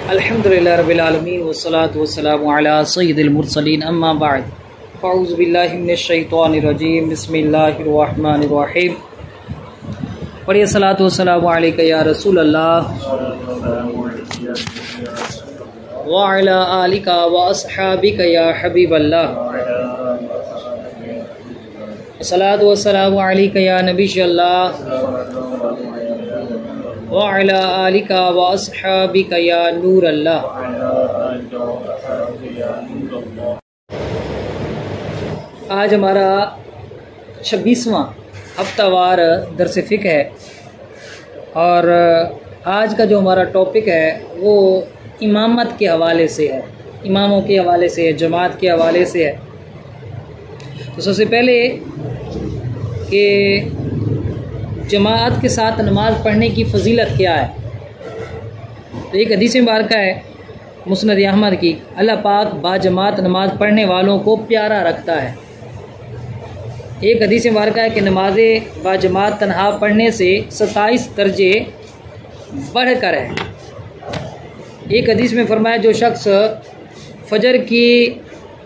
अल्हम्दुलिल्लाह रब्बिल आलमीन वस्सलातु वस्सलामु अला सय्यिदिल मुरसलीन अम्मा बअद फ़अऊज़ु बिल्लाहि मिनश शैतानिर रजीम बिस्मिल्लाहिर रहमानिर रहीम पढ़िए सलातु वस्सलामु अलैका या रसूल अल्लाह व अला आलिका व अस्हाबिका या हबीब अल्लाह सलातु वस्सलामु अलैका या नबी अल्लाह व अला आलिका व अस्हाबिका या नूर अल्लाह। आज हमारा 26वां हफ्तावार दरस फ़िक़्ह है और आज का जो हमारा टॉपिक है वो इमामत के हवाले से है, इमामों के हवाले से है, जमात के हवाले से है। तो सबसे पहले कि जमात के साथ नमाज़ पढ़ने की फ़जीलत क्या है। तो एक हदीस मुबारक है मुस्नद अहमद की, अल्लाह पाक बाजमात नमाज़ पढ़ने वालों को प्यारा रखता है। एक हदीस मुबारक है कि नमाज़ बाजमात तन्हा पढ़ने से 27 दर्जे बढ़कर है। एक हदीस में फरमाया जो शख्स फजर की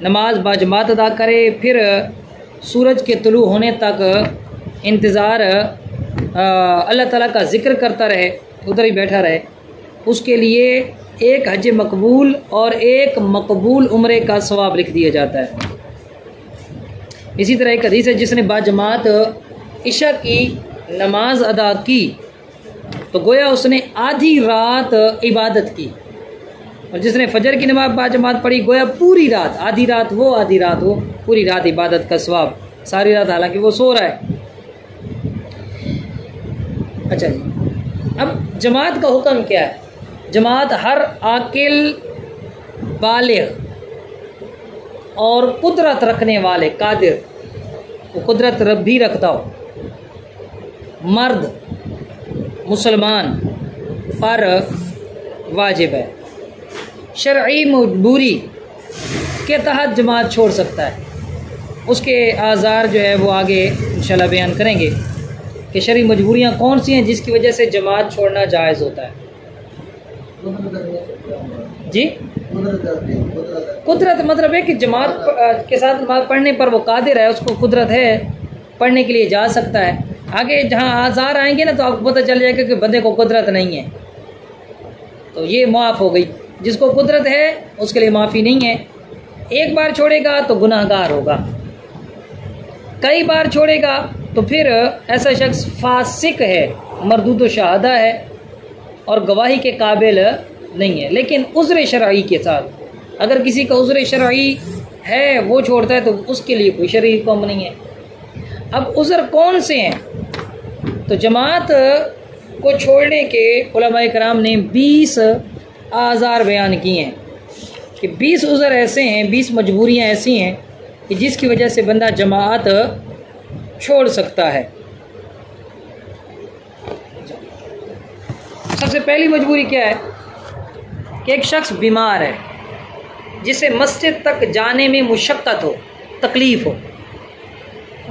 नमाज बाजमात अदा करे फिर सूरज के तुलू होने तक इंतज़ार अल्लाह ताला का ज़िक्र करता रहे, उधर ही बैठा रहे, उसके लिए एक हज मकबूल और एक मकबूल उम्रे का सवाब लिख दिया जाता है। इसी तरह एक हदीस है जिसने बाजमात इशा की नमाज अदा की तो गोया उसने आधी रात इबादत की, और जिसने फजर की नमाज बाजमात पढ़ी गोया पूरी रात, आधी रात हो पूरी रात इबादत का सवाब, सारी रात हालांकि वो सो रहा है। अच्छा जी, अब जमात का हुक्म क्या है। जमात हर आकिल बालिग और कुदरत रखने वाले कादिर, वो कुदरत रब भी रखता हो, मर्द मुसलमान पर वाजिब है। शरई मजबूरी के तहत जमात छोड़ सकता है, उसके आज़ार जो है वो आगे इंशाल्लाह बयान करेंगे कि शरई मजबूरियाँ कौन सी हैं जिसकी वजह से जमात छोड़ना जायज़ होता है। जी, कुदरत मतलब है कि जमात के साथ नमाज पढ़ने पर वो कादिर है, उसको कुदरत है, पढ़ने के लिए जा सकता है। आगे जहाँ आज़ार आएंगे ना तो आपको पता चल जाएगा कि बंदे को कुदरत नहीं है, तो ये माफ़ हो गई। जिसको कुदरत है उसके लिए माफ़ी नहीं है। एक बार छोड़ेगा तो गुनाहगार होगा, कई बार छोड़ेगा तो फिर ऐसा शख्स फासिक है, मरदूद शहादा है और गवाही के काबिल नहीं है। लेकिन उज़्र शरई के साथ, अगर किसी का उज़्र शरई है वो छोड़ता है तो उसके लिए कोई शरई हुक्म नहीं है। अब उज़्र कौन से हैं, तो जमात को छोड़ने के उलमाए कराम ने 20 आज़ार बयान किए हैं कि 20 उज़्र ऐसे हैं, 20 मजबूरियाँ ऐसी हैं कि जिसकी वजह से बंदा जमात छोड़ सकता है। सबसे पहली मजबूरी क्या है कि एक शख्स बीमार है जिसे मस्जिद तक जाने में मुशक्क़त हो, तकलीफ़ हो,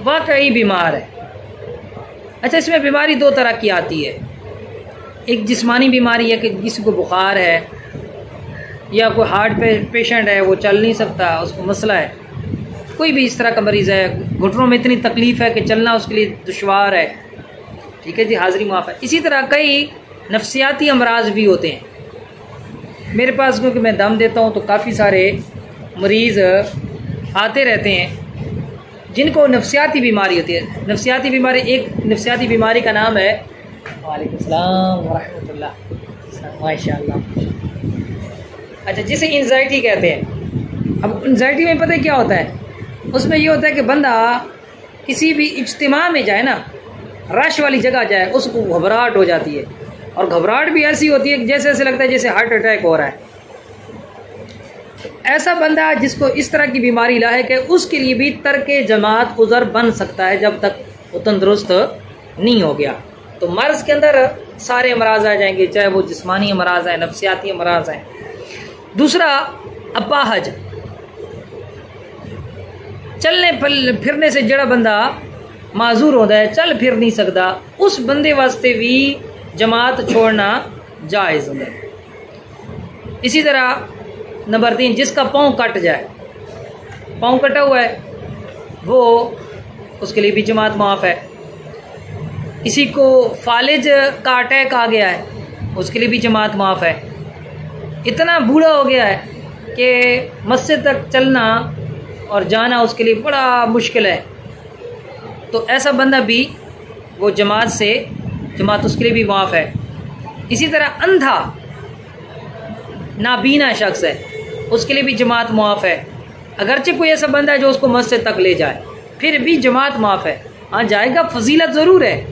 वाकई बीमार है। अच्छा, इसमें बीमारी दो तरह की आती है। एक जिस्मानी बीमारी है कि किसी को बुखार है या कोई हार्ट पेशेंट है, वो चल नहीं सकता, उसको मसला है, कोई भी इस तरह का मरीज़ है, घुटनों में इतनी तकलीफ़ है कि चलना उसके लिए दुश्वार है, ठीक है जी, हाज़िरी माफ़ है। इसी तरह कई नफ्सियाती अमराज भी होते हैं। मेरे पास क्योंकि मैं दम देता हूँ तो काफ़ी सारे मरीज़ आते रहते हैं जिनको नफ्सियाती बीमारी होती है। नफ्सियाती बीमारी, एक नफ्सियाती बीमारी का नाम है, वालेकुम सलाम व रहमतुल्लाह, माशाअल्लाह, अच्छा, जिसे एंजाइटी कहते हैं। अब एंजाइटी में पता है क्या होता है, उसमें ये होता है कि बंदा किसी भी इज्तिमा में जाए ना, रश वाली जगह जाए, उसको घबराहट हो जाती है, और घबराहट भी ऐसी होती है कि जैसे ऐसे लगता है जैसे हार्ट अटैक हो रहा है। ऐसा बंदा जिसको इस तरह की बीमारी लायक है उसके लिए भी तर्के जमात उज़र बन सकता है जब तक वो तंदुरुस्त नहीं हो गया। तो मर्ज़ के अंदर सारे अमराज आ जाएंगे, चाहे वो जिस्मानी अमराज हैं, नफ्सियाती अमराज हैं। दूसरा, अपाहज, चलने फिरने से जड़ा बंदा माजूर होता है, चल फिर नहीं सकता, उस बंदे वास्ते भी जमात छोड़ना जायज़ है। इसी तरह नंबर 3, जिसका पाँव कट जाए, पाँव कटा हुआ है, वो उसके लिए भी जमात माफ़ है। किसी को फालिज का अटैक आ गया है, उसके लिए भी जमात माफ़ है। इतना बूढ़ा हो गया है कि मस्जिद तक चलना और जाना उसके लिए बड़ा मुश्किल है, तो ऐसा बंदा भी वो जमात उसके लिए भी माफ़ है। इसी तरह अंधा नाबीना शख्स है, उसके लिए भी जमात माफ़ है। अगरचे कोई ऐसा बंदा है जो उसको मस्जिद तक ले जाए, फिर भी जमात माफ़ है। हाँ, जाएगा, फजीलत ज़रूर है,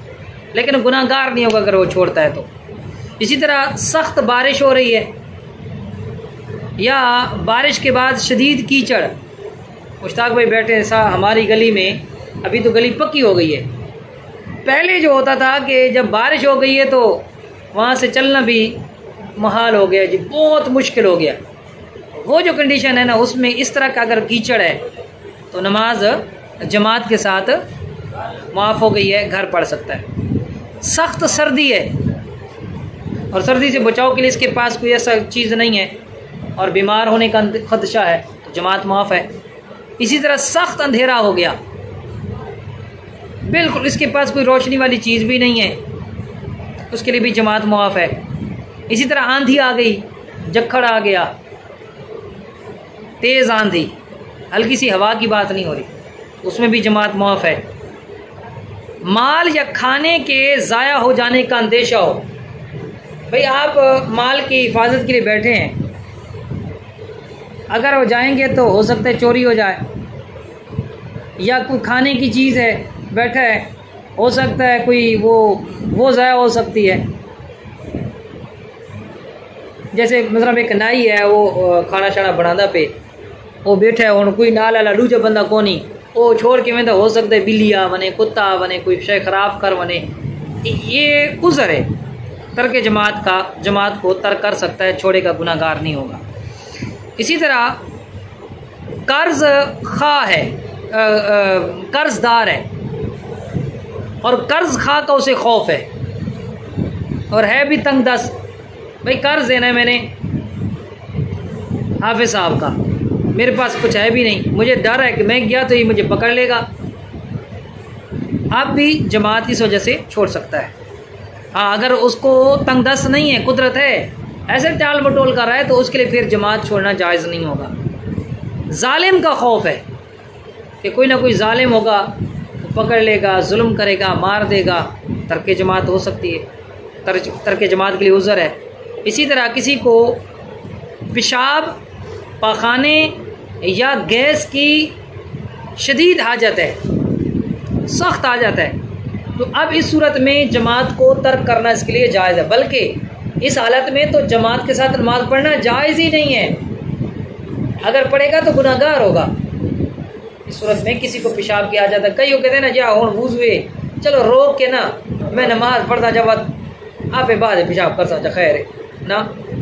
लेकिन गुनाहगार नहीं होगा अगर वो छोड़ता है तो। इसी तरह सख्त बारिश हो रही है या बारिश के बाद शदीद कीचड़, मुश्ताक भाई बैठे हमारी गली में, अभी तो गली पक्की हो गई है। पहले जो होता था कि जब बारिश हो गई है तो वहाँ से चलना भी महाल हो गया जी, बहुत मुश्किल हो गया। वो जो कंडीशन है ना, उसमें इस तरह का अगर कीचड़ है तो नमाज जमात के साथ माफ़ हो गई है, घर पढ़ सकता है। सख्त सर्दी है और सर्दी से बचाव के लिए इसके पास कोई ऐसा चीज़ नहीं है और बीमार होने का खदशा है तो जमात माफ़ है। इसी तरह सख्त अंधेरा हो गया, बिल्कुल इसके पास कोई रोशनी वाली चीज़ भी नहीं है, उसके लिए भी जमात माफ़ है। इसी तरह आंधी आ गई, जक्खड़ आ गया, तेज़ आंधी, हल्की सी हवा की बात नहीं हो रही, उसमें भी जमात माफ़ है। माल या खाने के ज़ाया हो जाने का अंदेशा हो, भाई आप माल की हिफाजत के लिए बैठे हैं, अगर वो जाएंगे तो हो सकता है चोरी हो जाए, या कोई खाने की चीज़ है बैठा है, हो सकता है कोई वो ज़ाया हो सकती है। जैसे मतलब एक नाई है, वो खाना शाना बनादा पे वो बैठा है, और कोई नाला लालू जो बंदा कोनी वो छोड़ के में तो हो सकता है बिल्ली आ वने, कुत्ता आ वने, कोई शय ख़राब कर वने, ये उज़र है। तर्क जमात को तर्क कर सकता है, छोड़ेगा, गुनाहगार नहीं होगा। इसी तरह कर्ज खा है, कर्जदार है और कर्ज खा का उसे खौफ है और है भी तंग दस्त, भाई कर्ज देना है मैंने हाफिज साहब का, मेरे पास कुछ है भी नहीं, मुझे डर है कि मैं गया तो ये मुझे पकड़ लेगा। आप भी जमात इस वजह से छोड़ सकता है। हाँ, अगर उसको तंग दस्त नहीं है, कुदरत है, ऐसे टाल मटोल कर रहा है, तो उसके लिए फिर जमात छोड़ना जायज़ नहीं होगा। जालिम का खौफ है कि कोई ना कोई जालिम होगा तो पकड़ लेगा, जुल्म करेगा, मार देगा, तर्क जमात हो सकती है, तर्क जमात के लिए उज़र है। इसी तरह किसी को पेशाब, पाखाने या गैस की शदीद हाजत है, सख्त हाजत है, तो अब इस सूरत में जमात को तर्क करना इसके लिए जायज़ है, बल्कि इस हालत में तो जमात के साथ नमाज पढ़ना जायज़ ही नहीं है। अगर पढ़ेगा तो गुनाहगार होगा। इस सूरत में किसी को पेशाब की हाजत है, कई कहते हैं ना जा हूँ वुज़ुए चलो रोक के ना मैं नमाज पढ़ता जब आप बाद पेशाब करता खैर ना,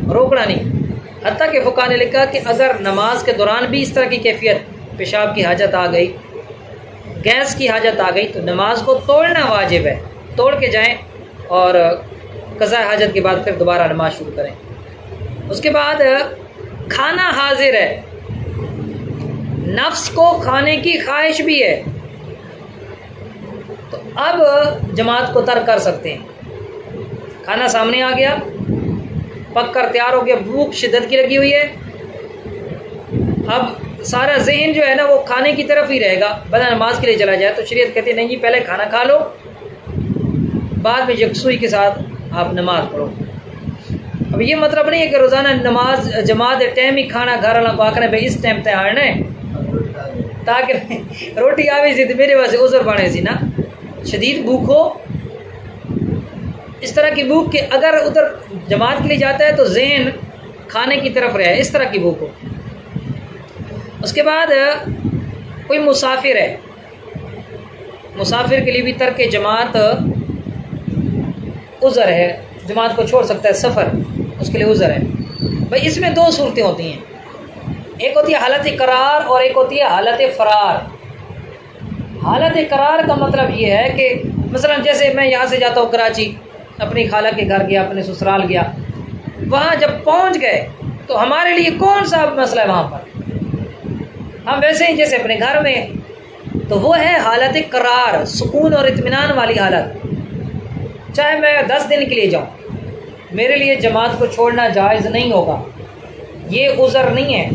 रोकना नहीं। हत्ता के फुक़हा ने लिखा कि अगर नमाज के दौरान भी इस तरह की कैफियत, पेशाब की हाजत आ गई, गैस की हाजत आ गई, तो नमाज को तोड़ना वाजिब है, तोड़ के जाएं और क़ज़ा हाजत के बाद फिर दोबारा नमाज शुरू करें। उसके बाद खाना हाजिर है, नफ्स को खाने की ख्वाहिश भी है, तो अब जमात को तर्क कर सकते हैं। खाना सामने आ गया, पक कर तैयार हो गया, भूख शिद्दत की लगी हुई है, अब सारा जहन जो है ना वो खाने की तरफ ही रहेगा, बना नमाज के लिए चला जाए, तो शरीयत कहती है नहीं जी, पहले खाना खा लो, बाद में यकसुई के साथ आप नमाज पढ़ो। अब ये मतलब नहीं है कि रोज़ाना नमाज जमात टाइम ही खाना घर वाला को आकर भाई इस टाइम तय हारना है, ताकि रोटी आवे सी तो मेरे वास्ते उज़र बने सी ना, शदीद भूख हो, इस तरह की भूख कि अगर उधर जमात के लिए जाता है तो जहन खाने की तरफ रहे, इस तरह की भूख हो। उसके बाद कोई मुसाफिर है, मुसाफिर के लिए भी तर्क जमात उज़र है, जमात को छोड़ सकता है, सफ़र उसके लिए उज़र है। भाई इसमें दो सूरतें होती हैं, एक होती है हालत करार और एक होती है हालत फ़रार। हालत करार का मतलब ये है कि मसलन जैसे मैं यहाँ से जाता हूँ कराची, अपनी खाला के घर गया, अपने ससुराल गया, वहाँ जब पहुँच गए तो हमारे लिए कौन सा मसला है वहाँ पर? हम वैसे ही जैसे अपने घर में, तो वो है हालत करार, सुकून और इत्मीनान वाली हालत। चाहे मैं 10 दिन के लिए जाऊँ, मेरे लिए जमात को छोड़ना जायज़ नहीं होगा, ये उज़र नहीं है।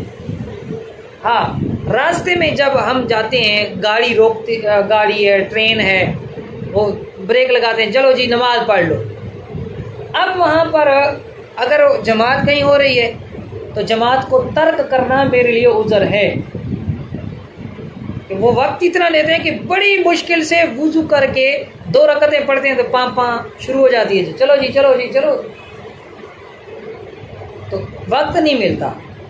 हाँ, रास्ते में जब हम जाते हैं, गाड़ी रोकती, गाड़ी है, ट्रेन है, वो ब्रेक लगाते हैं, चलो जी नमाज पढ़ लो। अब वहाँ पर अगर जमात कहीं हो रही है तो जमात को तर्क करना मेरे लिए उज़र है। कि वो वक्त इतना लेते हैं कि बड़ी मुश्किल से वुज़ू करके 2 रकतें पढ़ते हैं तो पाँ शुरू हो जाती है, चलो जी चलो जी चलो, तो वक्त नहीं मिलता,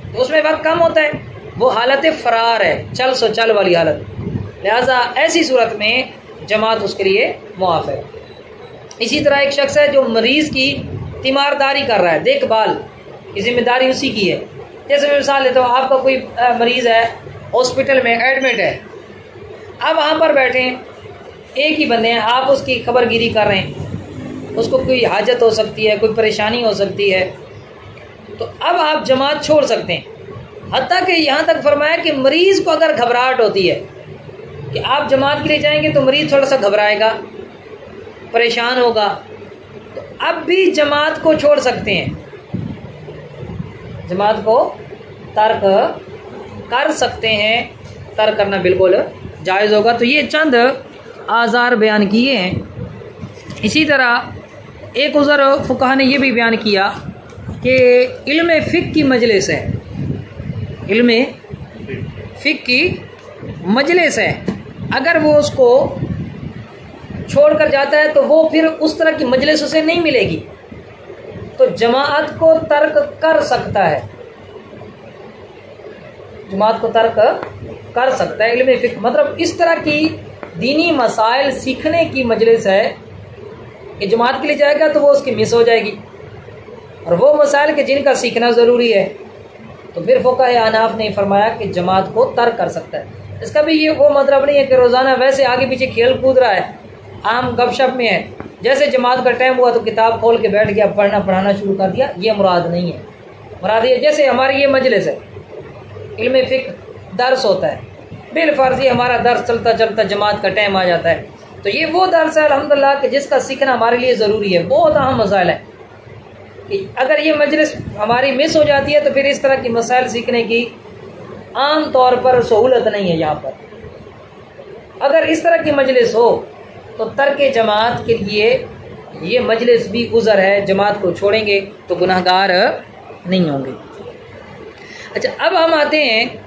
तो उसमें वक्त कम होता है। वो हालत फरार है, चल सो चल वाली हालत। लिहाजा ऐसी सूरत में जमात उसके लिए मुआफ़ है। इसी तरह एक शख्स है जो मरीज़ की तीमारदारी कर रहा है, देखभाल की जिम्मेदारी उसी की है। जैसे मैं मिसाल लेता हूँ, आपका कोई मरीज़ है, हॉस्पिटल में एडमिट है, आप वहाँ पर बैठे हैं, एक ही बंदे हैं, आप उसकी खबरगिरी कर रहे हैं, उसको कोई हाजत हो सकती है, कोई परेशानी हो सकती है, तो अब आप जमात छोड़ सकते हैं। हत्ता कि यहाँ तक फरमाया कि मरीज़ को अगर घबराहट होती है कि आप जमात के लिए जाएंगे तो मरीज़ थोड़ा सा घबराएगा, परेशान होगा, तो अब भी जमात को छोड़ सकते हैं, जमात को तर्क कर सकते हैं, तर्क करना बिल्कुल जायज़ होगा। तो ये चंद आज़ार बयान किए हैं। इसी तरह एक उज़र फ़ुक़हा ने ये भी बयान किया कि इल्म फ़िक़्ह की मजलिस है, इल्म फ़िक़्ह की मजलिस है, अगर वो उसको छोड़ कर जाता है तो वो फिर उस तरह की मजलिस उसे नहीं मिलेगी, तो जमात को तर्क कर सकता है, जमात को तर्क कर सकता है। इल्म फ़िक़्ह मतलब इस तरह की दीनी मसाइल सीखने की मजलिस है कि जमात के लिए जाएगा तो वो उसकी मिस हो जाएगी, और वो मसाइल के जिनका सीखना ज़रूरी है, तो फिर फ़ुक़हा अहनाफ़ ने फरमाया कि जमात को तर्क कर सकता है। इसका भी ये वो मतलब नहीं है कि रोज़ाना वैसे आगे पीछे खेल कूद रहा है, आम गपशप में है, जैसे जमात का टाइम हुआ तो किताब खोल के बैठ गया, पढ़ना शुरू कर दिया, ये मुराद नहीं है। मुराद ये जैसे हमारी ये मजलिस है, इल्म फ़िक़्ह दर्स होता है, बिलफ़र्ज़ी हमारा दर्स चलता चलता जमात का टाइम आ जाता है, तो ये वो दर्स है अल्हम्दुलिल्लाह कि जिसका सीखना हमारे लिए ज़रूरी है। बहुत अहम मसाइल है कि अगर ये मजलिस हमारी मिस हो जाती है तो फिर इस तरह की मसाइल सीखने की आम तौर पर सहूलत नहीं है यहाँ पर। अगर इस तरह की मजलिस हो तो तर्क जमात के लिए ये मजलिस भी उज़र है, जमात को छोड़ेंगे तो गुनाहगार नहीं होंगे। अच्छा, अब हम आते हैं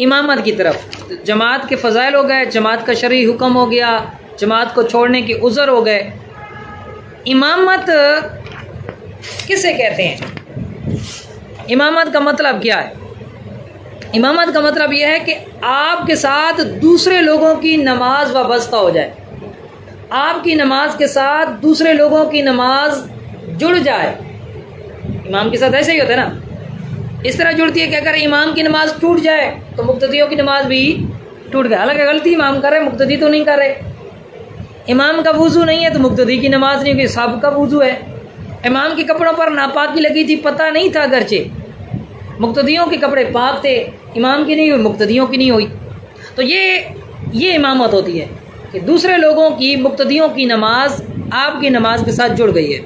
इमामत की तरफ। जमात के फ़ज़ाइल हो गए, जमात का शरई हुक्म हो गया, जमात को छोड़ने के उज़र हो गए। इमामत किसे कहते हैं? इमामत का मतलब क्या है? इमामत का मतलब यह है कि आपके साथ दूसरे लोगों की नमाज वाबस्ता हो जाए, आपकी नमाज के साथ दूसरे लोगों की नमाज जुड़ जाए। इमाम के साथ ऐसे ही होता है ना, इस तरह जुड़ती है कि अगर इमाम की नमाज टूट जाए तो मुक्तदियों की नमाज भी टूट गई। हालांकि गलती इमाम कर रहे, मुक्तदी तो नहीं कर रहे। इमाम का वुज़ू नहीं है तो मुक्तदी की नमाज नहीं, क्योंकि सब का वुज़ू है। इमाम के कपड़ों पर नापाकी लगी थी, पता नहीं था, अगरचे मुक्तदियों के कपड़े पाक थे, इमाम की नहीं हुई, मुक्तदियों की नहीं हुई। तो ये इमामत होती है कि दूसरे लोगों की, मुक्तदियों की नमाज आपकी नमाज के साथ जुड़ गई है।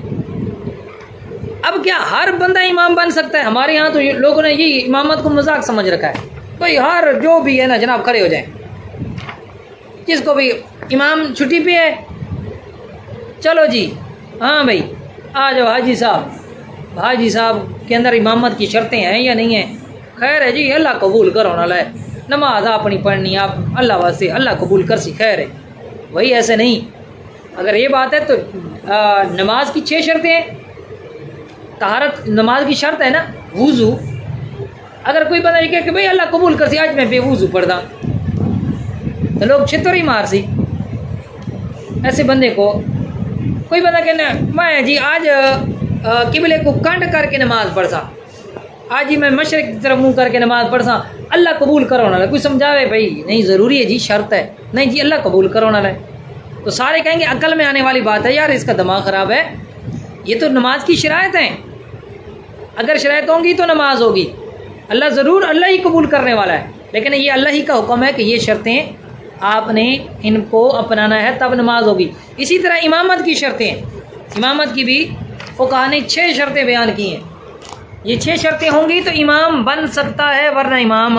अब क्या हर बंदा इमाम बन सकता है? हमारे यहाँ तो लोगों ने ये इमामत को मजाक समझ रखा है, भाई हर जो भी है ना जनाब खड़े हो जाए, जिसको भी इमाम छुट्टी पे है, चलो जी हाँ भाई आ जाओ, हाजी साहब के अंदर इमामत की शर्तें हैं या नहीं है? खैर है जी, अल्लाह कबूल करो ना लाए, नमाज अपनी पढ़नी, आप अल्लाह वास्ते, अल्लाह कबूल कर सी, खैर है। वही ऐसे नहीं, अगर ये बात है तो नमाज की 6 शर्तें हैं। तहारत नमाज की शर्त है ना, वुज़ू। अगर कोई बंदा ये कहे कि भाई अल्लाह कबूल कर सी, आज मैं बेवुज़ू पढ़ दा, तो लोग छितर ही मार सी। ऐसे बंदे को कोई बंदा कहना मैं जी आज किबले को कंड करके नमाज पढ़ सा, आज ही मैं मशरिक की तरफ मुँह करके नमाज पढ़ सा, अल्लाह कबूल करो ना। कोई समझावे भाई नहीं ज़रूरी है जी, शर्त है, नहीं जी अल्लाह कबूल करो ना। तो सारे कहेंगे अकल में आने वाली बात है, यार इसका दिमाग ख़राब है, ये तो नमाज की शराइत हैं। अगर शराइत होंगी तो नमाज होगी। अल्लाह ज़रूर अल्लाह ही कबूल करने वाला है, लेकिन ये अल्लाह ही का हुक्म है कि ये शर्तें आपने इनको अपनाना है तब नमाज होगी। इसी तरह इमामत की शर्तें हैं, इमामत की भी फुक़हा ने 6 शर्तें बयान की हैं। ये 6 शर्तें होंगी तो इमाम बन सकता है, वरना इमाम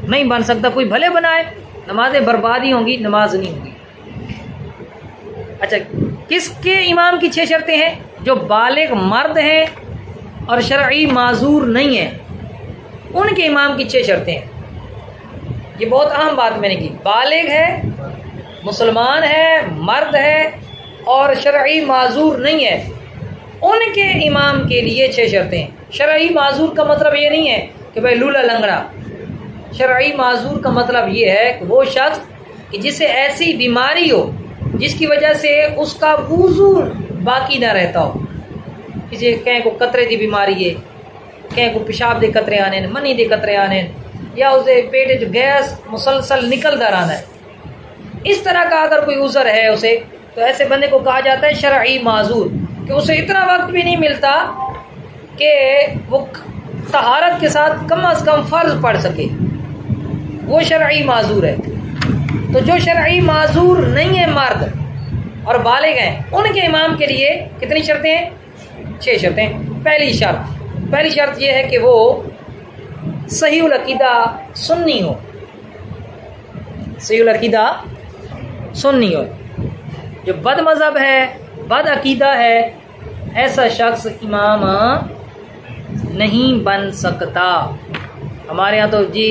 नहीं बन सकता। कोई भले बनाए, नमाजें बर्बादी होंगी, नमाज नहीं होगी। अच्छा, किसके इमाम की 6 शर्तें हैं? जो बालिग मर्द हैं और शरई माजूर नहीं है, उनके इमाम की 6 शर्तें हैं। ये बहुत अहम बात मैंने की। बालिग है, मुसलमान है, मर्द है और शरई माजूर नहीं है, उनके इमाम के लिए 6 शर्तें हैं। शरई माजूर का मतलब ये नहीं है कि भाई लूला लंगड़ा। शरई माजूर का मतलब ये है कि वो शख्स कि जिसे ऐसी बीमारी हो जिसकी वजह से उसका वुज़ू बाकी ना रहता हो। किसी कहीं को कतरे की बीमारी है, कहीं को पेशाब के कतरे आने, मनी के कतरे आने, या उसे पेट च गैस मुसलसल निकलता रहना है, इस तरह का अगर कोई उज़र है उसे, तो ऐसे बंदे को कहा जाता है शरई माजूर, कि उसे इतना वक्त भी नहीं मिलता कि वो तहारत के साथ कम अज़ कम फ़र्ज पढ़ सके, वो शरई माजूर है। तो जो शरई माजूर नहीं है मर्द और बालिग हैं, उनके इमाम के लिए कितनी शर्तें हैं? 6 शर्तें। पहली शर्त यह है कि वो सहीउल अकीदा सुन्नी हो, सहीउल अकीदा सुन्नी हो। जो बद मज़हब है, बद अकीदा है, ऐसा शख्स इमाम नहीं बन सकता। हमारे यहाँ तो जी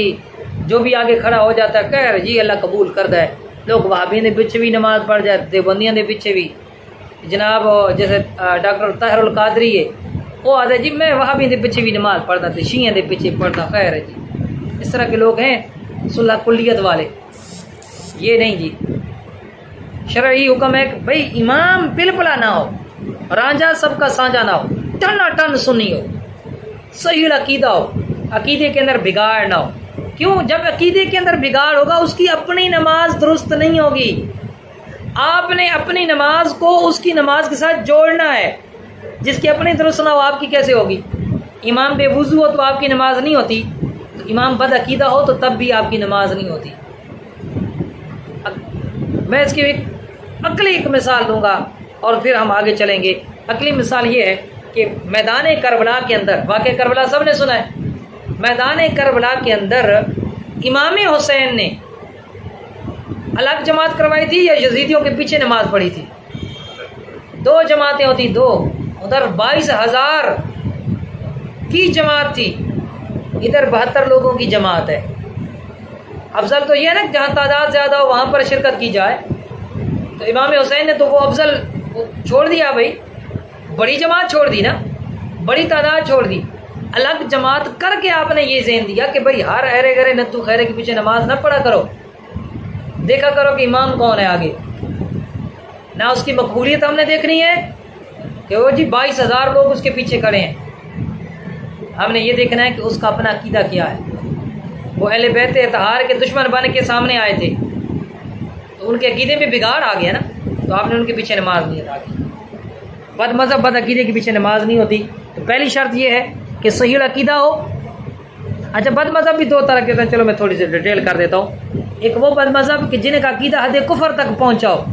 जो भी आगे खड़ा हो जाता है कह जी अल्लाह कबूल कर दे। लोग वहाबियों के पीछे भी नमाज पढ़ जाते, देवबंदियों के पीछे भी। जनाब जैसे डॉक्टर ताहिरुल कादरी है, वो आते जी मैं वहाबियों के पीछे भी नमाज पढ़ता था, शिया के पीछे पढ़ता, खैर है जी। इस तरह के लोग हैं सुल्ला कुल्लियत वाले। ये नहीं जी, शरई हुक्म है कि भाई इमाम पिलपला ना हो, रांझा सबका साझा ना हो, टन टन सुन्नी हो, सही अकीदा हो, अकीदे के अंदर बिगाड़ ना हो। क्यों? जब अकीदे के अंदर बिगाड़ होगा उसकी अपनी नमाज दुरुस्त नहीं होगी। आपने अपनी नमाज को उसकी नमाज के साथ जोड़ना है। जिसकी अपनी दुरुस्त ना हो आपकी कैसे होगी? इमाम बेवुजू हो तो आपकी नमाज नहीं होती, तो इमाम बद अकीदा हो तो तब भी आपकी नमाज नहीं होती। मैं इसकी एक अकली एक मिसाल दूंगा और फिर हम आगे चलेंगे। अकली मिसाल ये है कि मैदान करबला के अंदर, वाक़या करबला सबने सुना है, मैदान करबला के अंदर इमाम हुसैन ने अलग जमात करवाई थी या यजीदियों के पीछे नमाज पढ़ी थी? 2 जमातें होती, 2। उधर 22,000 की जमात थी, इधर 72 लोगों की जमात है। अफजल तो ये है ना जहाँ तादाद ज़्यादा हो वहाँ पर शिरकत की जाए। तो इमाम हुसैन ने तो वो अफजल छोड़ दिया, भाई बड़ी जमात छोड़ दी ना, बड़ी तादाद छोड़ दी, अलग जमात करके आपने ये ज़हन दिया कि भाई हर अहरे गरे नत्तू खैरे के पीछे नमाज ना पढ़ा करो, देखा करो कि इमाम कौन है आगे। ना उसकी मकबूलियत हमने देखनी है कि वो जी 22,000 लोग उसके पीछे खड़े हैं, हमने ये देखना है कि उसका अपना अकीदा क्या है। वो अहले बैत इत्तहार के दुश्मन बन के सामने आए थे, तो उनके अकीदे में बिगाड़ आ गया ना, तो आपने उनके पीछे नमाज नहीं अदा की। बद मज़हब बद अकीदे के पीछे नमाज नहीं होती। तो पहली शर्त यह है कि सही अकीदा हो। अच्छा, बद मज़हब भी 2 तरह के होते हैं, चलो मैं थोड़ी सी डिटेल कर देता हूँ। एक वो बद मज़हब कि जिनका अकीदा हद कुफर तक पहुँचाओ,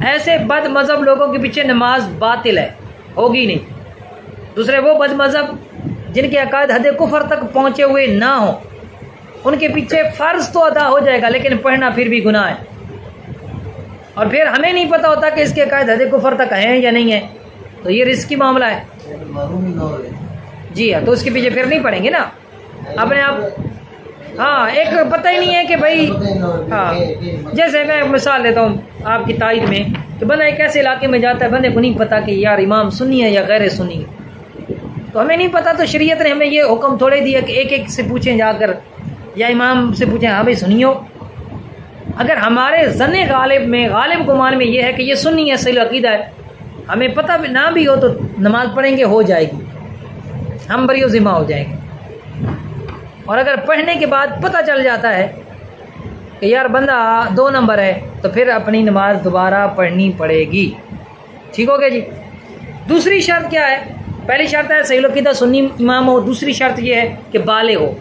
ऐसे बद मज़हब लोगों के पीछे नमाज बातिल है, होगी नहीं। दूसरे वो बद मज़हब जिनके अकायद हद कुफर तक पहुँचे हुए ना हो, उनके पीछे फ़र्ज तो अदा हो जाएगा लेकिन पढ़ना फिर भी गुनाह है। और फिर हमें नहीं पता होता कि इसके अकायद हद कुफर तक हैं या नहीं है, तो ये रिस्की मामला है। जी हाँ, तो उसके पीछे फिर नहीं पढ़ेंगे ना अपने आप। हाँ, एक पता ही नहीं है कि भाई, हाँ जैसे मैं मिसाल देता हूँ आपकी तारीफ में कि बंदा एक ऐसे इलाके में जाता है, बंदे को नहीं पता कि यार इमाम सुन्नी है या गैर सुन्नी है, तो हमें नहीं पता, तो शरीयत ने हमें ये हुक्म थोड़े दिया कि एक एक से पूछें जाकर, या इमाम से पूछें हाँ भाई सुनियो। अगर हमारे ज़न्ने गालिब में, गालिब गुमान में ये है कि ये सुन्नी है, सही अकीदा है, हमें पता भी ना भी हो तो नमाज पढ़ेंगे, हो जाएगी, हम बरी ज़िम्मा हो जाएंगे। और अगर पढ़ने के बाद पता चल जाता है कि यार बंदा 2 नंबर है, तो फिर अपनी नमाज दोबारा पढ़नी पड़ेगी। ठीक हो गया जी। दूसरी शर्त क्या है पहली शर्त है सही अक़ीदा सुन्नी इमाम हो। दूसरी शर्त यह है कि बालिग हो।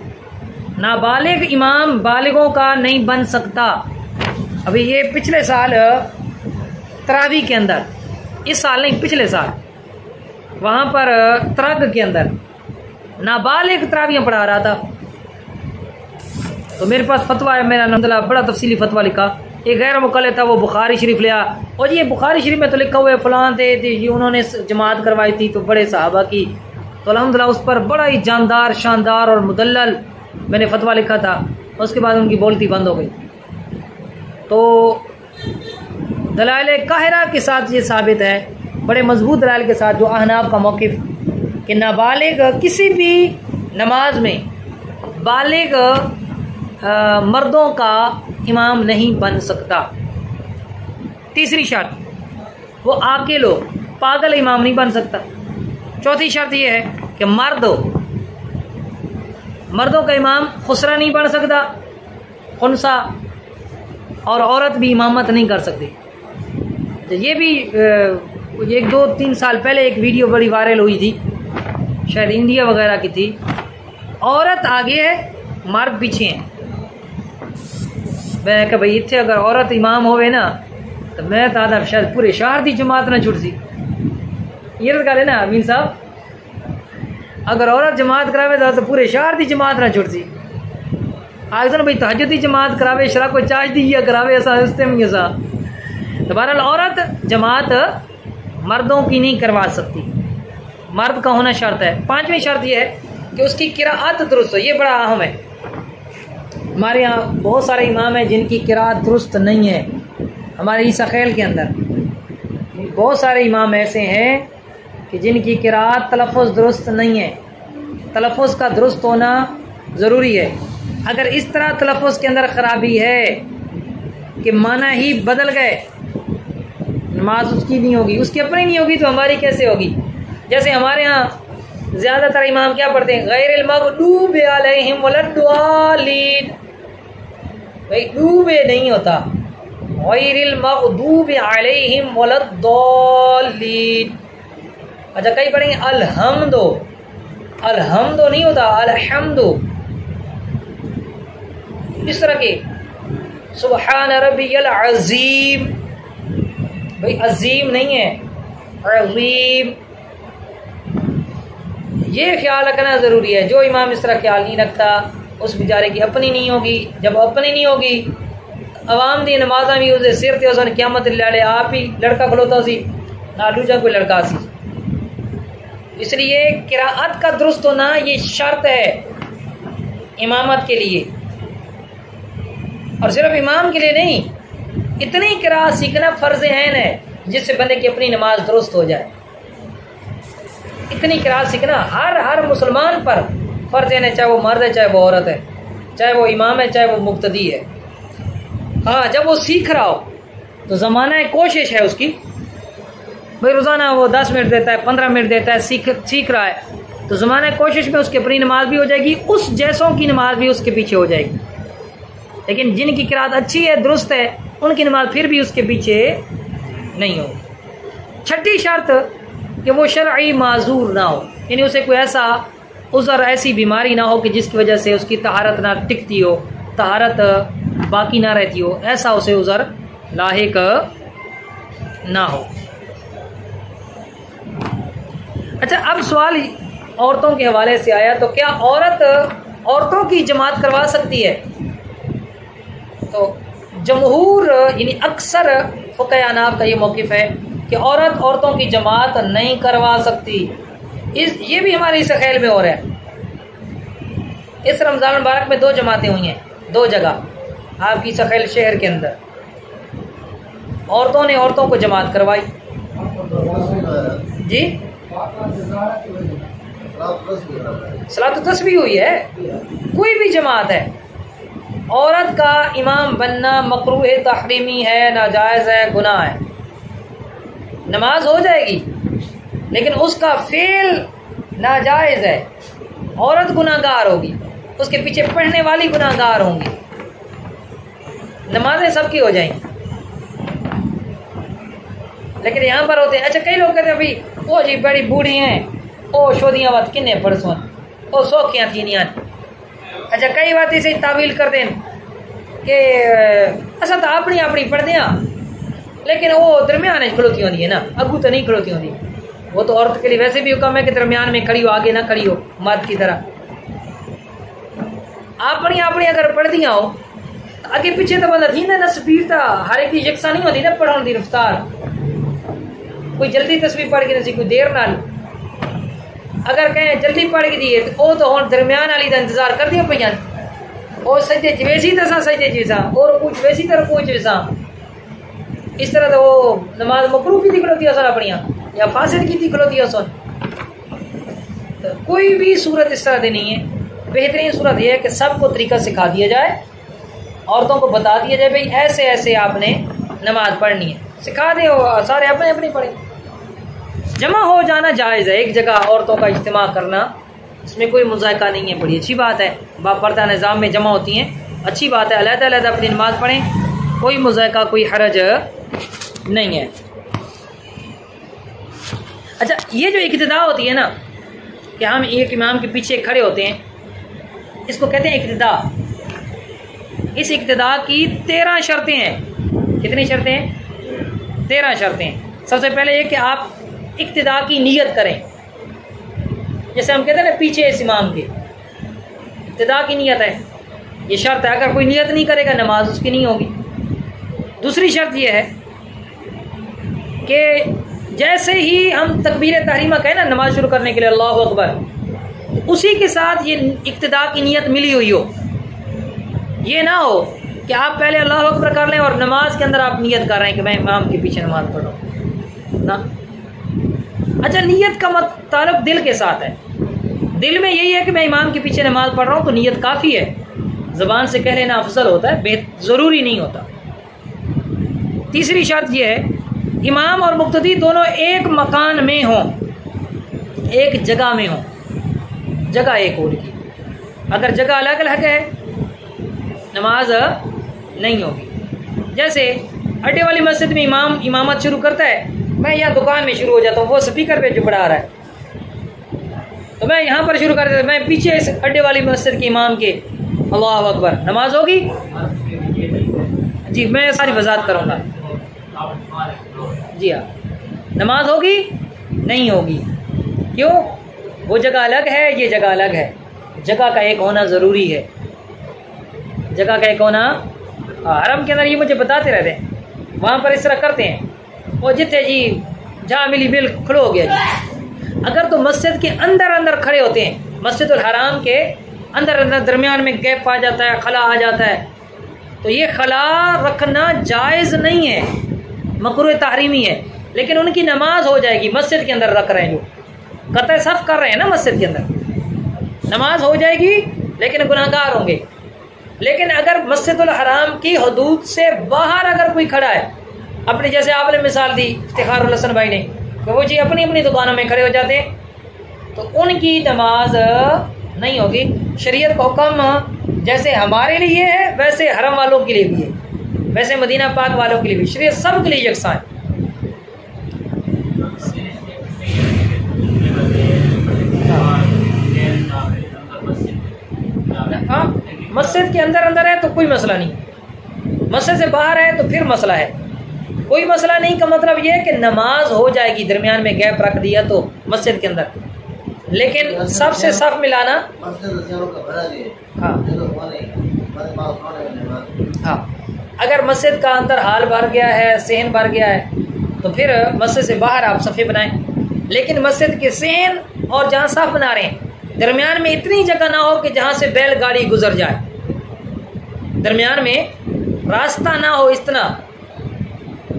नाबालिग इमाम बालिगों का नहीं बन सकता। अभी ये पिछले साल तरावी के अंदर, इस साल नहीं पिछले साल, वहाँ पर तरग के अंदर नाबालिग तरावियाँ पढ़ा रहा था। तो मेरे पास फतवा है, मेरा अलहम्दुलिल्लाह बड़ा तफसीली फतवा लिखा। एक गैर मुक़ल्लिद था, वो बुखारी शरीफ लिया और ये बुखारी शरीफ में तो लिखा हुआ है फलां थे ये उन्होंने जमात करवाई थी तो बड़े सहाबा की। तो अलहम्दुलिल्लाह उस पर बड़ा ही जानदार शानदार और मुदल्लल मैंने फतवा लिखा था। उसके बाद उनकी बोलती बंद हो गई। तो दलाइल काहिरा के साथ ये साबित है, बड़े मजबूत दलाइल के साथ, जो अहनाफ का मौक़िफ़ कि नाबालिग किसी भी नमाज में बालिग मर्दों का इमाम नहीं बन सकता। तीसरी शर्त, वो आकिल हो, पागल इमाम नहीं बन सकता। चौथी शर्त यह है कि मर्दों का इमाम खुसरा नहीं बन सकता, खुनसा, और औरत भी इमामत नहीं कर सकती। तो ये भी 1-2-3 साल पहले एक वीडियो बड़ी वायरल हुई थी, शायद इंडिया वगैरह की थी। औरत आगे है, मर्द पीछे हैं। मैं कहा भाई इतने अगर औरत इमाम होवे ना तो मैं तो शायद पूरे शहर की जमात ना छुट सी। ये तो गल ना अमीन साहब, अगर औरत जमात करावे तो पूरे शहर की जमात ना छुट सी। आज भाई तहज्जुद की जमात करावे, शरा कोई चार्ज दी करावे, ऐसा रिश्ते में ऐसा। तो बहरहाल औरत जमात मर्दों की नहीं करवा सकती, मर्द का होना शर्त है। पांचवी शर्त यह है कि उसकी किराअत दुरुस्त हो। ये बड़ा अहम है। हमारे यहाँ बहुत सारे इमाम हैं जिनकी किराअत दुरुस्त नहीं है। हमारे ईसा खेल के अंदर बहुत सारे इमाम ऐसे हैं कि जिनकी किराअत तलफ़्फ़ुज़ दुरुस्त नहीं है। तलफ़्फ़ुज़ का दुरुस्त होना ज़रूरी है। अगर इस तरह तलफ़्फ़ुज़ के अंदर ख़राबी है कि माना ही बदल गए, नमाज उसकी नहीं होगी, उसकी अपनी नहीं होगी तो हमारी कैसे होगी। जैसे हमारे यहाँ ज़्यादातर इमाम क्या पढ़ते हैं, गैरिल मग़दूबि अलैहिम वलद्दालीन। भाई डूबे नहीं होता, गैरिल मग़दूबि अलैहिम वलद्दालीन। अच्छा कई पढ़ेंगे अलहम्दो, अलहम्दो नहीं होता, अलहम्दो। इस तरह के सुबहान रब्बियल अज़ीम, भाई अज़ीम नहीं है, अज़ीम। ये ख्याल रखना ज़रूरी है। जो इमाम इस तरह ख्याल नहीं रखता उस बेचारे की अपनी नहीं होगी। जब अपनी नहीं होगी, अवाम दी नमाजा भी उसे सिर थे उसने क़यामत लड़े आप ही लड़का खलोता सी ना दूजा कोई लड़का सी। इसलिए किराअत का दुरुस्त होना ये शर्त है इमामत के लिए, और सिर्फ इमाम के लिए नहीं, इतनी किराअत सीखना फ़र्ज़ ऐन है जिससे बंदे की अपनी नमाज दुरुस्त हो जाए। इतनी किराअत सीखना हर मुसलमान पर फ़र्ज़ है, चाहे वो मर्द है, चाहे वो औरत है, चाहे वो इमाम है, चाहे वो मुक्तदी है। हाँ, जब वो सीख रहा हो तो ज़माना कोशिश है उसकी, भाई रोज़ाना वो 10 मिनट देता है, 15 मिनट देता है, सीख रहा है तो ज़माना कोशिश में उसकी अपनी नमाज भी हो जाएगी, उस जैसों की नमाज भी उसके पीछे हो जाएगी। लेकिन जिनकी किराअत अच्छी है, दुरुस्त है, उनकी नमाज फिर भी उसके पीछे नहीं होगी। छठी शर्त कि वो शरई माजूर ना हो, यानी उसे कोई ऐसा उज़र, ऐसी बीमारी ना हो कि जिसकी वजह से उसकी तहारत ना टिकती हो, तहारत बाकी ना रहती हो, ऐसा उसे उज़र लाहिक ना हो। अच्छा, अब सवाल औरतों के हवाले से आया, तो क्या औरत औरतों की जमात करवा सकती है? तो जमहूर यानी अक्सर फ़ुक़हा अहनाफ़ का ये मौक़िफ़ है कि औरत औरतों की जमात नहीं करवा सकती। ये भी हमारे इस ख्याल में हो रहा है। इस रमज़ान मुबारक में 2 जमातें हुई हैं, 2 जगह आपकी सखेल शहर के अंदर औरतों ने औरतों को जमात करवाई। जी, सलात तस्बीह हुई है। कोई भी जमात है, औरत का इमाम बनना मकरूह तहरीमी है, नाजायज़ है, गुनाह है। नमाज हो जाएगी लेकिन उसका फेल नाजायज़ है, औरत गुनाहगार होगी, उसके पीछे पढ़ने वाली गुनाहगार होंगी, नमाजें सबकी हो जाएंगी। लेकिन यहाँ पर होते हैं, अच्छा कई लोग कहते हैं भाई वो जी बड़ी बूढ़ी हैं, ओ शोदियाँ बात किन्ने परसों ओ सौखियाँ थी नहीं। अच्छा कई बात इसे तावील कर दें कि असा तो अपनी अपनी पढ़ते हैं, लेकिन वो दरम्यान खड़ोती होती है ना, अगू तो नहीं खड़ोती होती। वो तो औरत के लिए वैसे भी हुक्म है कि दरम्यान में खड़ी हो, आगे ना खड़ी हो मर्द की तरह। अपनी अपनी अगर पढ़ दिया हो आगे पीछे तो बंदा थी ना स्पीड था हर एक की यकसा नहीं होती ना पढ़ाने की रफ्तार। कोई जल्दी तस्वीर पढ़ के नहीं, कोई देर नाल। अगर कहें जल्दी पढ़ के दिए तो हम दरम्यान वाली का इंतजार कर दिया पैया, और सजदे वैसी तरह सजदे जैसा और कुछ वैसी तरह कुछ वैसा। इस तरह तो वो नमाज मकरू की खड़ोती है अपनिया या फासिद की खड़ोती है सुन। तो कोई भी सूरत इस तरह की नहीं है। बेहतरीन सूरत यह है कि सबको तरीका सिखा दिया जाए, औरतों को बता दिया जाए भाई ऐसे ऐसे आपने नमाज पढ़नी है, सिखा दे सारे अपने अपने पढ़े। जमा हो जाना जायज़ है, एक जगह औरतों का इज्तिमा करना, इसमें कोई मुज़ायका नहीं है, बड़ी अच्छी बात है। बापर्दा निज़ाम में जमा होती हैं, अच्छी बात है, अलग-अलग अपनी नमाज पढ़ें, कोई मुज़ायका कोई हरज नहीं है। अच्छा ये जो इक्तिदा होती है ना कि हम एक इमाम के पीछे खड़े होते हैं, इसको कहते हैं इक्तिदा। इस इक्तिदा की 13 शर्तें हैं। कितनी शर्तें हैं? 13 शर्तें हैं। सबसे पहले ये कि आप इक्तिदा की नियत करें, जैसे हम कहते हैं ना पीछे इस इमाम के, इक्तिदा की नियत है, ये शर्त है। अगर कोई नियत नहीं करेगा नमाज उसकी नहीं होगी। दूसरी शर्त यह है कि जैसे ही हम तकबीर तहरीमा कहें ना नमाज शुरू करने के लिए अल्लाहु अकबर, तो उसी के साथ ये इक्तिदा की नियत मिली हुई हो। ये ना हो कि आप पहले अल्लाहु अकबर कर लें और नमाज के अंदर आप नियत कर रहे हैं कि मैं इमाम के पीछे नमाज पढ़ रहा हूँ ना। अच्छा नियत का ताल्लुक दिल के साथ है। दिल में यही है कि मैं इमाम के पीछे नमाज पढ़ रहा हूँ तो नियत काफ़ी है। ज़बान से कह लेना अफजल होता है, ज़रूरी नहीं होता। तीसरी शर्त यह है इमाम और मुक्तदी दोनों एक मकान में हों, एक जगह में हों, जगह एक हो की। अगर जगह अलग अलग है नमाज नहीं होगी। जैसे अड्डे वाली मस्जिद में इमाम इमामत शुरू करता है, मैं यहाँ दुकान में शुरू हो जाता हूँ, वो स्पीकर पे जो पढ़ा रहा है तो मैं यहाँ पर शुरू कर देता, मैं पीछे इस अड्डे वाली मस्जिद के इमाम के अल्लाहु अकबर, नमाज होगी? जी मैं सारी वजाहत करूँगा। जी हाँ, नमाज होगी? नहीं होगी। क्यों? वो जगह अलग है, ये जगह अलग है। जगह का एक होना ज़रूरी है। जगह का एक होना, हरम के अंदर ये मुझे बताते रहते हैं, वहाँ पर इस तरह करते हैं, और जितने जी जहाँ मिली बिल खड़ो हो गया जी। अगर तो मस्जिद के अंदर अंदर खड़े होते हैं, मस्जिदुल हराम के अंदर अंदर दरमियान में गैप आ जाता है, खला आ जाता है, तो ये खला रखना जायज़ नहीं है, मकरूह तहरीमी है। लेकिन उनकी नमाज हो जाएगी, मस्जिद के अंदर रख रहे हैं, जो कतई सफ़ कर रहे हैं ना मस्जिद के अंदर, नमाज हो जाएगी लेकिन गुनाहगार होंगे। लेकिन अगर मस्जिदुल हराम की हदूद से बाहर अगर कोई खड़ा है, अपने जैसे आपने मिसाल दी इफ्तिखारुल हसन भाई ने, तो वो जी अपनी अपनी दुकानों में खड़े हो जाते हैं, तो उनकी नमाज नहीं होगी। शरीयत का हुक्म जैसे हमारे लिए है वैसे हरम वालों के लिए भी है, वैसे मदीना पाक वालों के लिए भी, शरीयत सब के लिए यकसा है। हाँ, मस्जिद के अंदर अंदर है तो कोई मसला नहीं, मस्जिद से बाहर है तो फिर मसला है। कोई मसला नहीं का मतलब ये है कि नमाज हो जाएगी, दरमियान में गैप रख दिया तो मस्जिद के अंदर, लेकिन सबसे साफ मिलाना। हाँ हाँ, अगर मस्जिद का अंदर हाल भर गया है, सहन भर गया है, तो फिर मस्जिद से बाहर आप सफ़े बनाएं। लेकिन मस्जिद के सहन और जहाँ साफ बना रहे हैं, दरमियान में इतनी जगह ना हो कि जहाँ से बैलगाड़ी गुजर जाए, दरमियान में रास्ता ना हो इतना।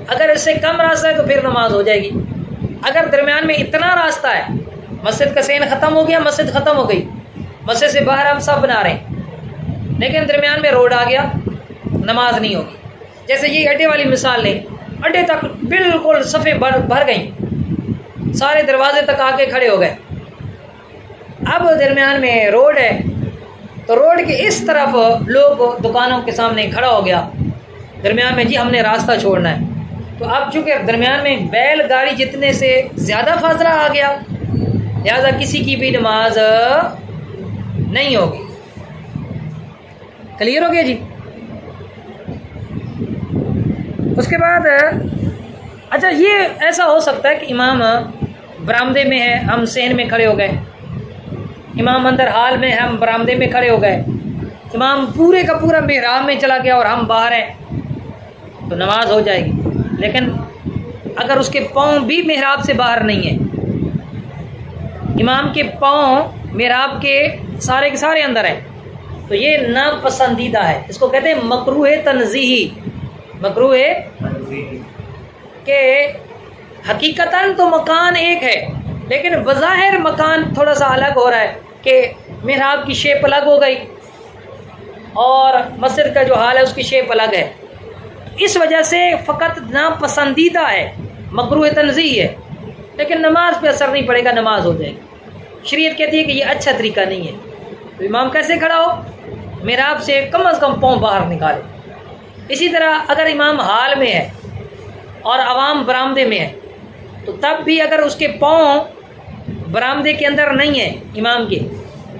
अगर इससे कम रास्ता है तो फिर नमाज हो जाएगी। अगर दरमियान में इतना रास्ता है, मस्जिद का सहन ख़त्म हो गया, मस्जिद ख़त्म हो गई, मस्जिद से बाहर हम सब बना रहे हैं, लेकिन दरमियान में रोड आ गया, नमाज नहीं होगी। जैसे ये अड्डे वाली मिसाल लें, अड्डे तक बिल्कुल सफ़े भर गई, सारे दरवाजे तक आके खड़े हो गए। अब दरमियान में रोड है, तो रोड के इस तरफ लोग दुकानों के सामने खड़ा हो गया, दरमियान में जी हमने रास्ता छोड़ना है। तो अब चूँकि दरमियान में बैलगाड़ी जितने से ज़्यादा फासला आ गया, लिहाजा किसी की भी नमाज नहीं होगी। क्लियर हो गया जी। उसके बाद अच्छा, ये ऐसा हो सकता है कि इमाम बरामदे में है, हम सहन में खड़े हो गए, इमाम अंदर हाल में, हम बरामदे में खड़े हो गए, इमाम पूरे का पूरा मेहराब में चला गया और हम बाहर हैं, तो नमाज हो जाएगी। लेकिन अगर उसके पाँव भी मेहराब से बाहर नहीं है, इमाम के पाँव मेहराब के सारे अंदर हैं, तो ये नापसंदीदा है। इसको कहते हैं मकरूह तंज़ीही। मकरूह के हकीकतन तो मकान एक है, लेकिन बज़ाहिर मकान थोड़ा सा अलग हो रहा है कि मेहराब की शेप अलग हो गई और मस्जिद का जो हाल है उसकी शेप अलग है। इस वजह से फ़कत नापसंदीदा है, मकरूह तंज़ीही है, लेकिन नमाज पे असर नहीं पड़ेगा, नमाज हो जाएगी। शरीयत कहती है कि ये अच्छा तरीका नहीं है। तो इमाम कैसे खड़ा हो? मेहराब से कम पाँव बाहर निकाले। इसी तरह अगर इमाम हाल में है और अवाम बरामदे में है, तो तब भी अगर उसके पाँव बरामदे के अंदर नहीं है इमाम के,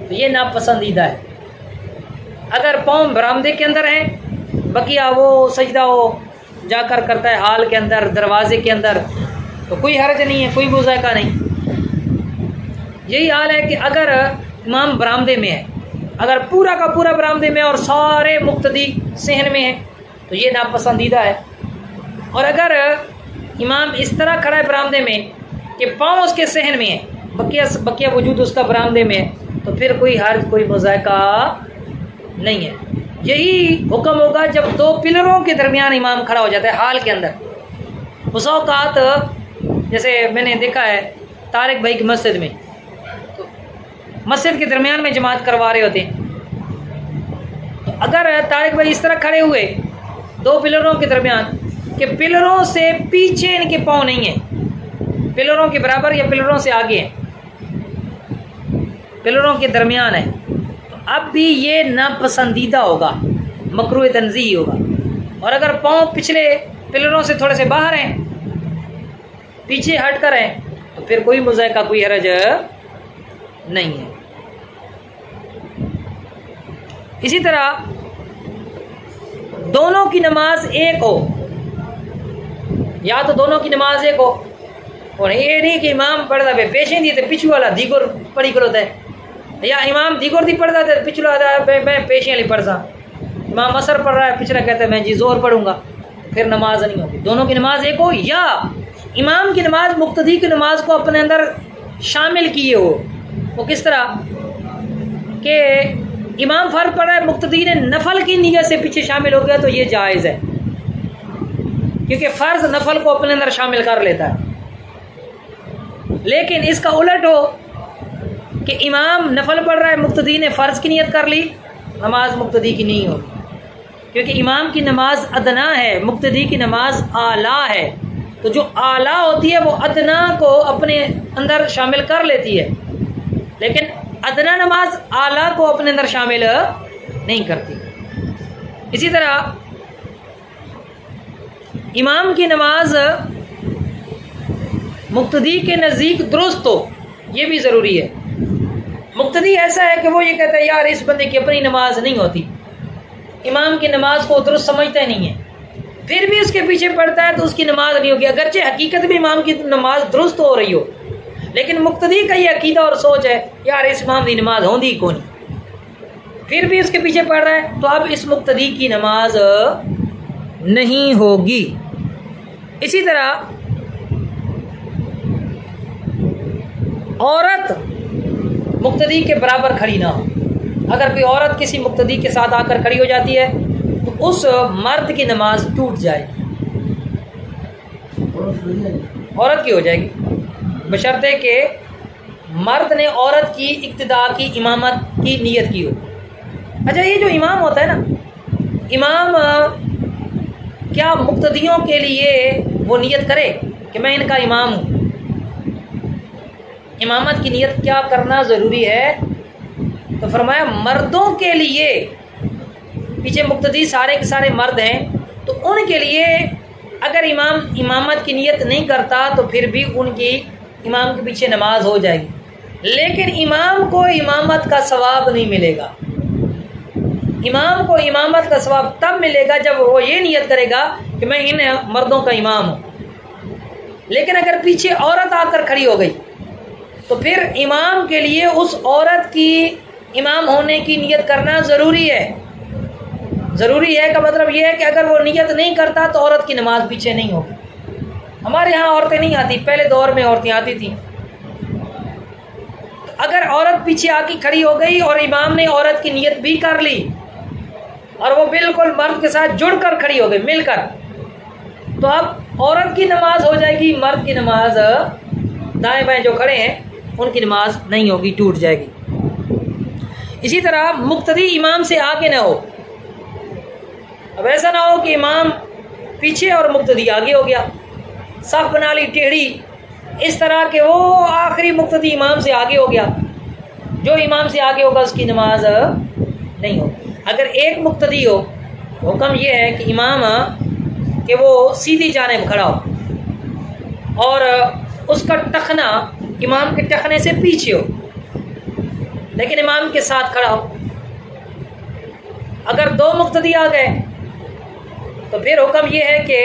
तो ये नापसंदीदा है। अगर पाँव बरामदे के अंदर हैं, बकिया वो सजदा हो जाकर करता है हाल के अंदर, दरवाजे के अंदर, तो कोई हर्ज नहीं है, कोई मुज़ायका नहीं। यही हाल है कि अगर इमाम बरामदे में है, अगर पूरा का पूरा बरामदे में और सारे मुक्तदी सहन में है, तो ये नापसंदीदा है। और अगर इमाम इस तरह खड़ा है बरामदे में कि पाँव उसके सहन में है, बकिया वजूद उसका बरामदे में है, तो फिर कोई हर्ज, कोई मुज़ायका नहीं है। यही हुक्म होगा जब दो पिलरों के दरमियान इमाम खड़ा हो जाता है हाल के अंदर। उस औकात जैसे मैंने देखा है तारिक भाई की मस्जिद में, तो मस्जिद के दरमियान में जमात करवा रहे होते हैं, तो अगर तारिक भाई इस तरह खड़े हुए दो पिलरों के दरमियान कि पिलरों से पीछे इनके पाँव नहीं है, पिलरों के बराबर या पिलरों से आगे हैं, पिलरों के दरमियान है, तो अब भी ये नापसंदीदा होगा, मकरूह तंज़ीही होगा। और अगर पाँव पिछले पिलरों से थोड़े से बाहर हैं, पीछे हट कर हैं, तो फिर कोई मुज़ायका, कोई हरज नहीं है। इसी तरह दोनों की नमाज एक हो, या तो दोनों की नमाज एक हो, और ये नहीं कि इमाम पढ़ता है पेशे दी तो पिछू वाला दीगोर पढ़ी करो है, या इमाम दीगोर दी पढ़ता है पिछला मैं पेशे वाली पढ़सा, इमाम असर पढ़ रहा है, पिछला कहता है मैं जी जोर पढ़ूंगा, फिर नमाज नहीं होगी। दोनों की नमाज एक हो, या इमाम की नमाज मुक्तदी की नमाज को अपने अंदर शामिल किए हो। वो किस तरह कि इमाम फर्ज पढ़ रहा है, मुक्तदी ने नफल की नीयत से पीछे शामिल हो गया, तो ये जायज़ है, क्योंकि फ़र्ज नफल को अपने अंदर शामिल कर लेता है। लेकिन इसका उलट हो कि इमाम नफल पढ़ रहा है, मुक्तदी ने फ़र्ज की नीयत कर ली, नमाज मुक्तदी की नहीं होगी, क्योंकि इमाम की नमाज अदना है, मुक्तदी की नमाज आला है। तो जो आला होती है वो अदना को अपने अंदर शामिल कर लेती है, लेकिन अदना नमाज आला को अपने अंदर शामिल नहीं करती। इसी तरह इमाम की नमाज मुक्तदी के नज़दीक दुरुस्त हो, ये भी ज़रूरी है। मुक्तदी ऐसा है कि वो ये कहता है यार इस बंदे की अपनी नमाज नहीं होती, इमाम की नमाज को दुरुस्त समझता ही नहीं है, फिर भी उसके पीछे पड़ता है, तो उसकी नमाज नहीं होगी, अगरचे हकीकत में इमाम की नमाज दुरुस्त हो रही हो, लेकिन मुक्तदी का ये अकीदा और सोच है यार इस इमाम की नमाज होंदी कौन, फिर भी उसके पीछे पड़ रहा है, तो अब इस मुक्तदी की नमाज नहीं होगी। इसी तरह औरत मुक्तदी के बराबर खड़ी ना हो, अगर कोई औरत किसी मुक्तदी के साथ आकर खड़ी हो जाती है, तो उस मर्द की नमाज टूट जाएगी, औरत की हो जाएगी, बशर्ते कि मर्द ने औरत की इक्तिदा की, इमामत की नीयत की हो। अच्छा, ये जो इमाम होता है ना, इमाम क्या मुक्तदियों के लिए वो नियत करे कि मैं इनका इमाम हूँ? इमामत की नियत क्या करना ज़रूरी है? तो फरमाया मर्दों के लिए, पीछे मुक्तदी सारे के सारे मर्द हैं, तो उनके लिए अगर इमाम इमामत की नियत नहीं करता, तो फिर भी उनकी इमाम के पीछे नमाज हो जाएगी, लेकिन इमाम को इमामत का सवाब नहीं मिलेगा। इमाम को इमामत का सवाब तब मिलेगा जब वो ये नियत करेगा कि मैं इन मर्दों का इमाम हूँ। लेकिन अगर पीछे औरत आकर खड़ी हो गई तो फिर इमाम के लिए उस औरत की इमाम होने की नियत करना ज़रूरी है। ज़रूरी है का मतलब ये है कि अगर वो नियत नहीं करता तो औरत की नमाज पीछे नहीं होगी। हमारे यहाँ औरतें नहीं आती, पहले दौर में औरतें आती थी। तो अगर औरत पीछे आके खड़ी हो गई और इमाम ने औरत की नियत भी कर ली और वो बिल्कुल मर्द के साथ जुड़कर खड़ी हो गई मिलकर, तो अब औरत की नमाज हो जाएगी, मर्द की नमाज दाएं बाएं जो खड़े हैं उनकी नमाज नहीं होगी, टूट जाएगी। इसी तरह मुक्तदी इमाम से आगे ना हो। अब ऐसा ना हो कि इमाम पीछे और मुक्तदी आगे हो गया, सफ बना ली टेढ़ी, इस तरह के वो आखिरी मुक्तदी इमाम से आगे हो गया, जो इमाम से आगे होगा उसकी नमाज नहीं हो। अगर एक मुक्तदी हो तो हुक्म ये है कि इमाम कि वो सीधी जानिब खड़ा हो और उसका टखना इमाम के टखने से पीछे हो, लेकिन इमाम के साथ खड़ा हो। अगर दो मुक्तदी आ गए तो फिर हुक्म ये है कि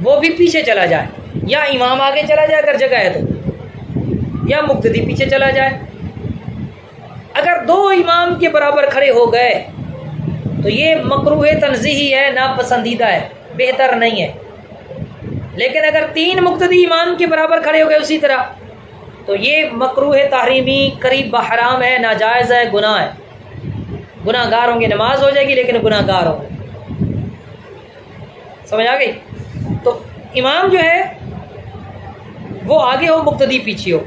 वो भी पीछे चला जाए, या इमाम आगे चला जाए अगर जगह है तो, या मुक्तदी पीछे चला जाए। अगर दो इमाम के बराबर खड़े हो गए तो ये मकरूह तंज़ीही है, नापसंदीदा है, बेहतर नहीं है। लेकिन अगर तीन मुक्तदी इमाम के बराबर खड़े हो गए उसी तरह, तो ये मकरूह तहरीमी, करीब बहराम है, नाजायज़ है, गुनाह है। गुनाहगार होंगे, नमाज हो जाएगी लेकिन गुनाहगार होंगे। समझ आ गई? तो इमाम जो है वो आगे हो, मुक्तदी पीछे हो।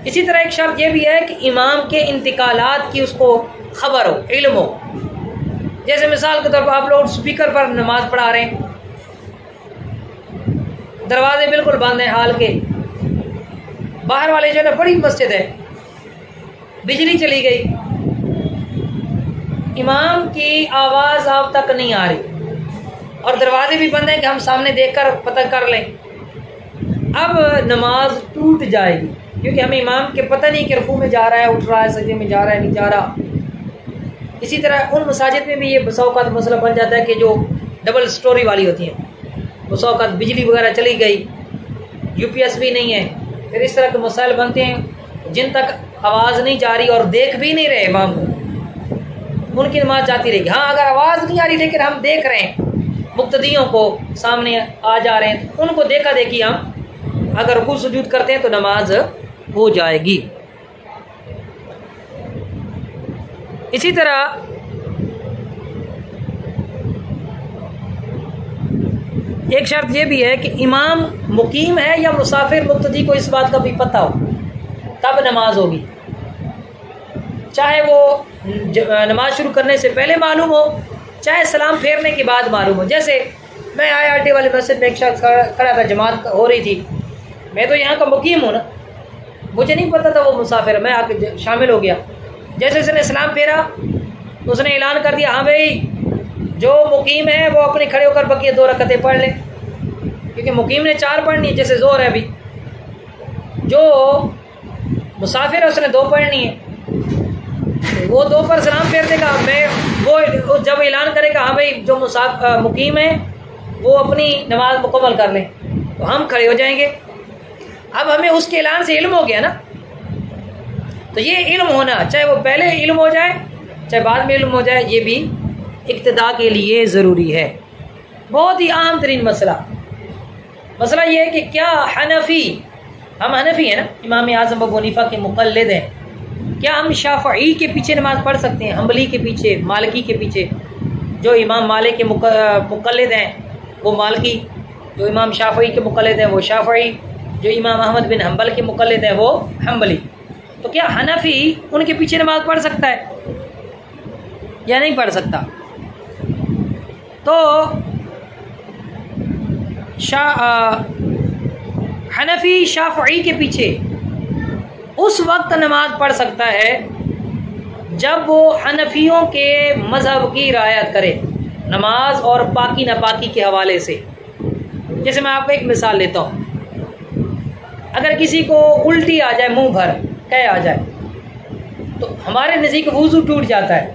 इसी तरह एक शर्त यह भी है कि इमाम के इंतकालात की उसको खबर हो, इल्म हो। जैसे मिसाल के तौर पर आप लोग स्पीकर पर नमाज पढ़ा रहे हैं, दरवाजे बिल्कुल बंद हैं हाल के, बाहर वाले जो है ना बड़ी मस्जिद है, बिजली चली गई, इमाम की आवाज़ आप तक नहीं आ रही और दरवाजे भी बंद हैं कि हम सामने देखकर पता कर लें। अब नमाज टूट जाएगी क्योंकि हमें इमाम के पता नहीं कि रुकू में जा रहा है, उठ रहा है, सजदे में जा रहा है, नहीं जा रहा। इसी तरह उन मसाजिद में भी ये बसौक़ात मसला बन जाता है कि जो डबल स्टोरी वाली होती हैं, बसौक़ात बिजली वगैरह चली गई, UPS भी नहीं है, फिर इस तरह के मसाइल बनते हैं जिन तक आवाज़ नहीं जा रही और देख भी नहीं रहे इमाम को, उनकी नमाज जाती रहेगी। हाँ, अगर आवाज़ नहीं आ रही लेकिन हम देख रहे हैं मुक्तदियों को सामने आ जा रहे हैं, तो उनको देखा देखी हम अगर रुकू सुजूद करते हैं तो नमाज हो जाएगी। इसी तरह एक शर्त यह भी है कि इमाम मुकीम है या मुसाफिर, मुक्तदी को इस बात का भी पता हो, तब नमाज होगी। चाहे वो नमाज शुरू करने से पहले मालूम हो, चाहे सलाम फेरने के बाद मालूम हो। जैसे मैं IRT वाले मस्जिद में एक शख्स खड़ा था, जमात हो रही थी, मैं तो यहाँ का मुकीम हूँ ना, मुझे नहीं पता था वो मुसाफिर, मैं आके शामिल हो गया। जैसे उसने सलाम फेरा तो उसने ऐलान कर दिया, हाँ भाई जो मुकीम है वो अपने खड़े होकर बकिया 2 रकअतें पढ़ ले, क्योंकि मुकीम ने 4 पढ़नी है, जैसे जोर है अभी, जो मुसाफिर है उसने 2 पढ़नी है, वो 2 पर सलाम फेर देगा। मैं वो जब ऐलान करेगा हाँ भाई जो मुकीम है वो अपनी नमाज मुकम्मल कर लें, तो हम खड़े हो जाएंगे। अब हमें उसके ऐलान से इल्म हो गया ना, तो ये इल्म होना, चाहे वो पहले इल्म हो जाए चाहे बाद में इल्म हो जाए, ये भी इक्तिदा के लिए ज़रूरी है। बहुत ही आम तरीन मसला ये है कि क्या हनफी, हम हनफी हैं ना, इमाम आज़म अबू हनीफा के मुक़ल्लिद हैं, क्या हम शाफ़ई के पीछे नमाज़ पढ़ सकते हैं, हम्बली के पीछे, मालिकी के पीछे? जो इमाम मालिक के मुक़ल्लिद हैं वो मालिकी, जो इमाम शाफ़ई के मुक़ल्लिद हैं वो शाफ़ई, जो इमाम अहमद बिन हम्बल के मुक़ल्लिद हैं वो हम्बली। तो क्या हनफी उनके पीछे नमाज पढ़ सकता है या नहीं पढ़ सकता? तो हनफी शाफ़ई के पीछे उस वक्त नमाज पढ़ सकता है जब वो हनफियों के मज़हब की रियायत करे, नमाज और पाकी नापाकी के हवाले से। जैसे मैं आपको एक मिसाल लेता हूँ, अगर किसी को उल्टी आ जाए मुंह भर, कै आ जाए तो हमारे नज़दीक वुज़ू टूट जाता है।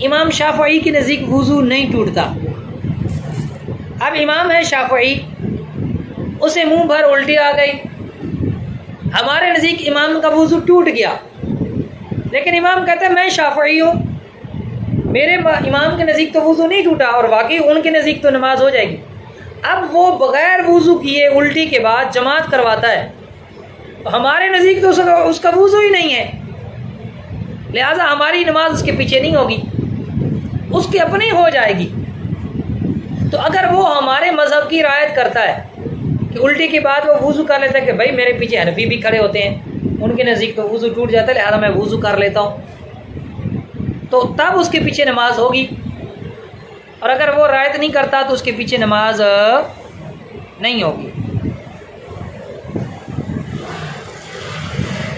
इमाम शाफ़ई के नज़दीक वुज़ू नहीं टूटता। अब इमाम है शाफ़ई, उसे मुंह भर उल्टी आ गई, हमारे नज़दीक इमाम का वुज़ू टूट गया, लेकिन इमाम कहते हैं मैं शाफ़ई हूँ, मेरे इमाम के नज़दीक तो वुज़ू नहीं टूटा और वाकई उनके नज़दीक तो नमाज हो जाएगी। अब वो बग़ैर वुज़ू किए उल्टी के बाद जमात करवाता है, तो हमारे नज़दीक तो उसका वुज़ू ही नहीं है, लिहाजा हमारी नमाज उसके पीछे नहीं होगी, उसकी अपनी हो जाएगी। तो अगर वो हमारे मज़हब की रियायत करता है कि उल्टी के बाद वो वुज़ू कर लेता है कि भाई मेरे पीछे हनफी भी खड़े होते हैं, उनके नज़दीक तो वुज़ू टूट जाता है, लिहाजा मैं वुज़ू कर लेता हूँ, तो तब उसके पीछे नमाज होगी। और अगर वो रियायत नहीं करता तो उसके पीछे नमाज नहीं होगी।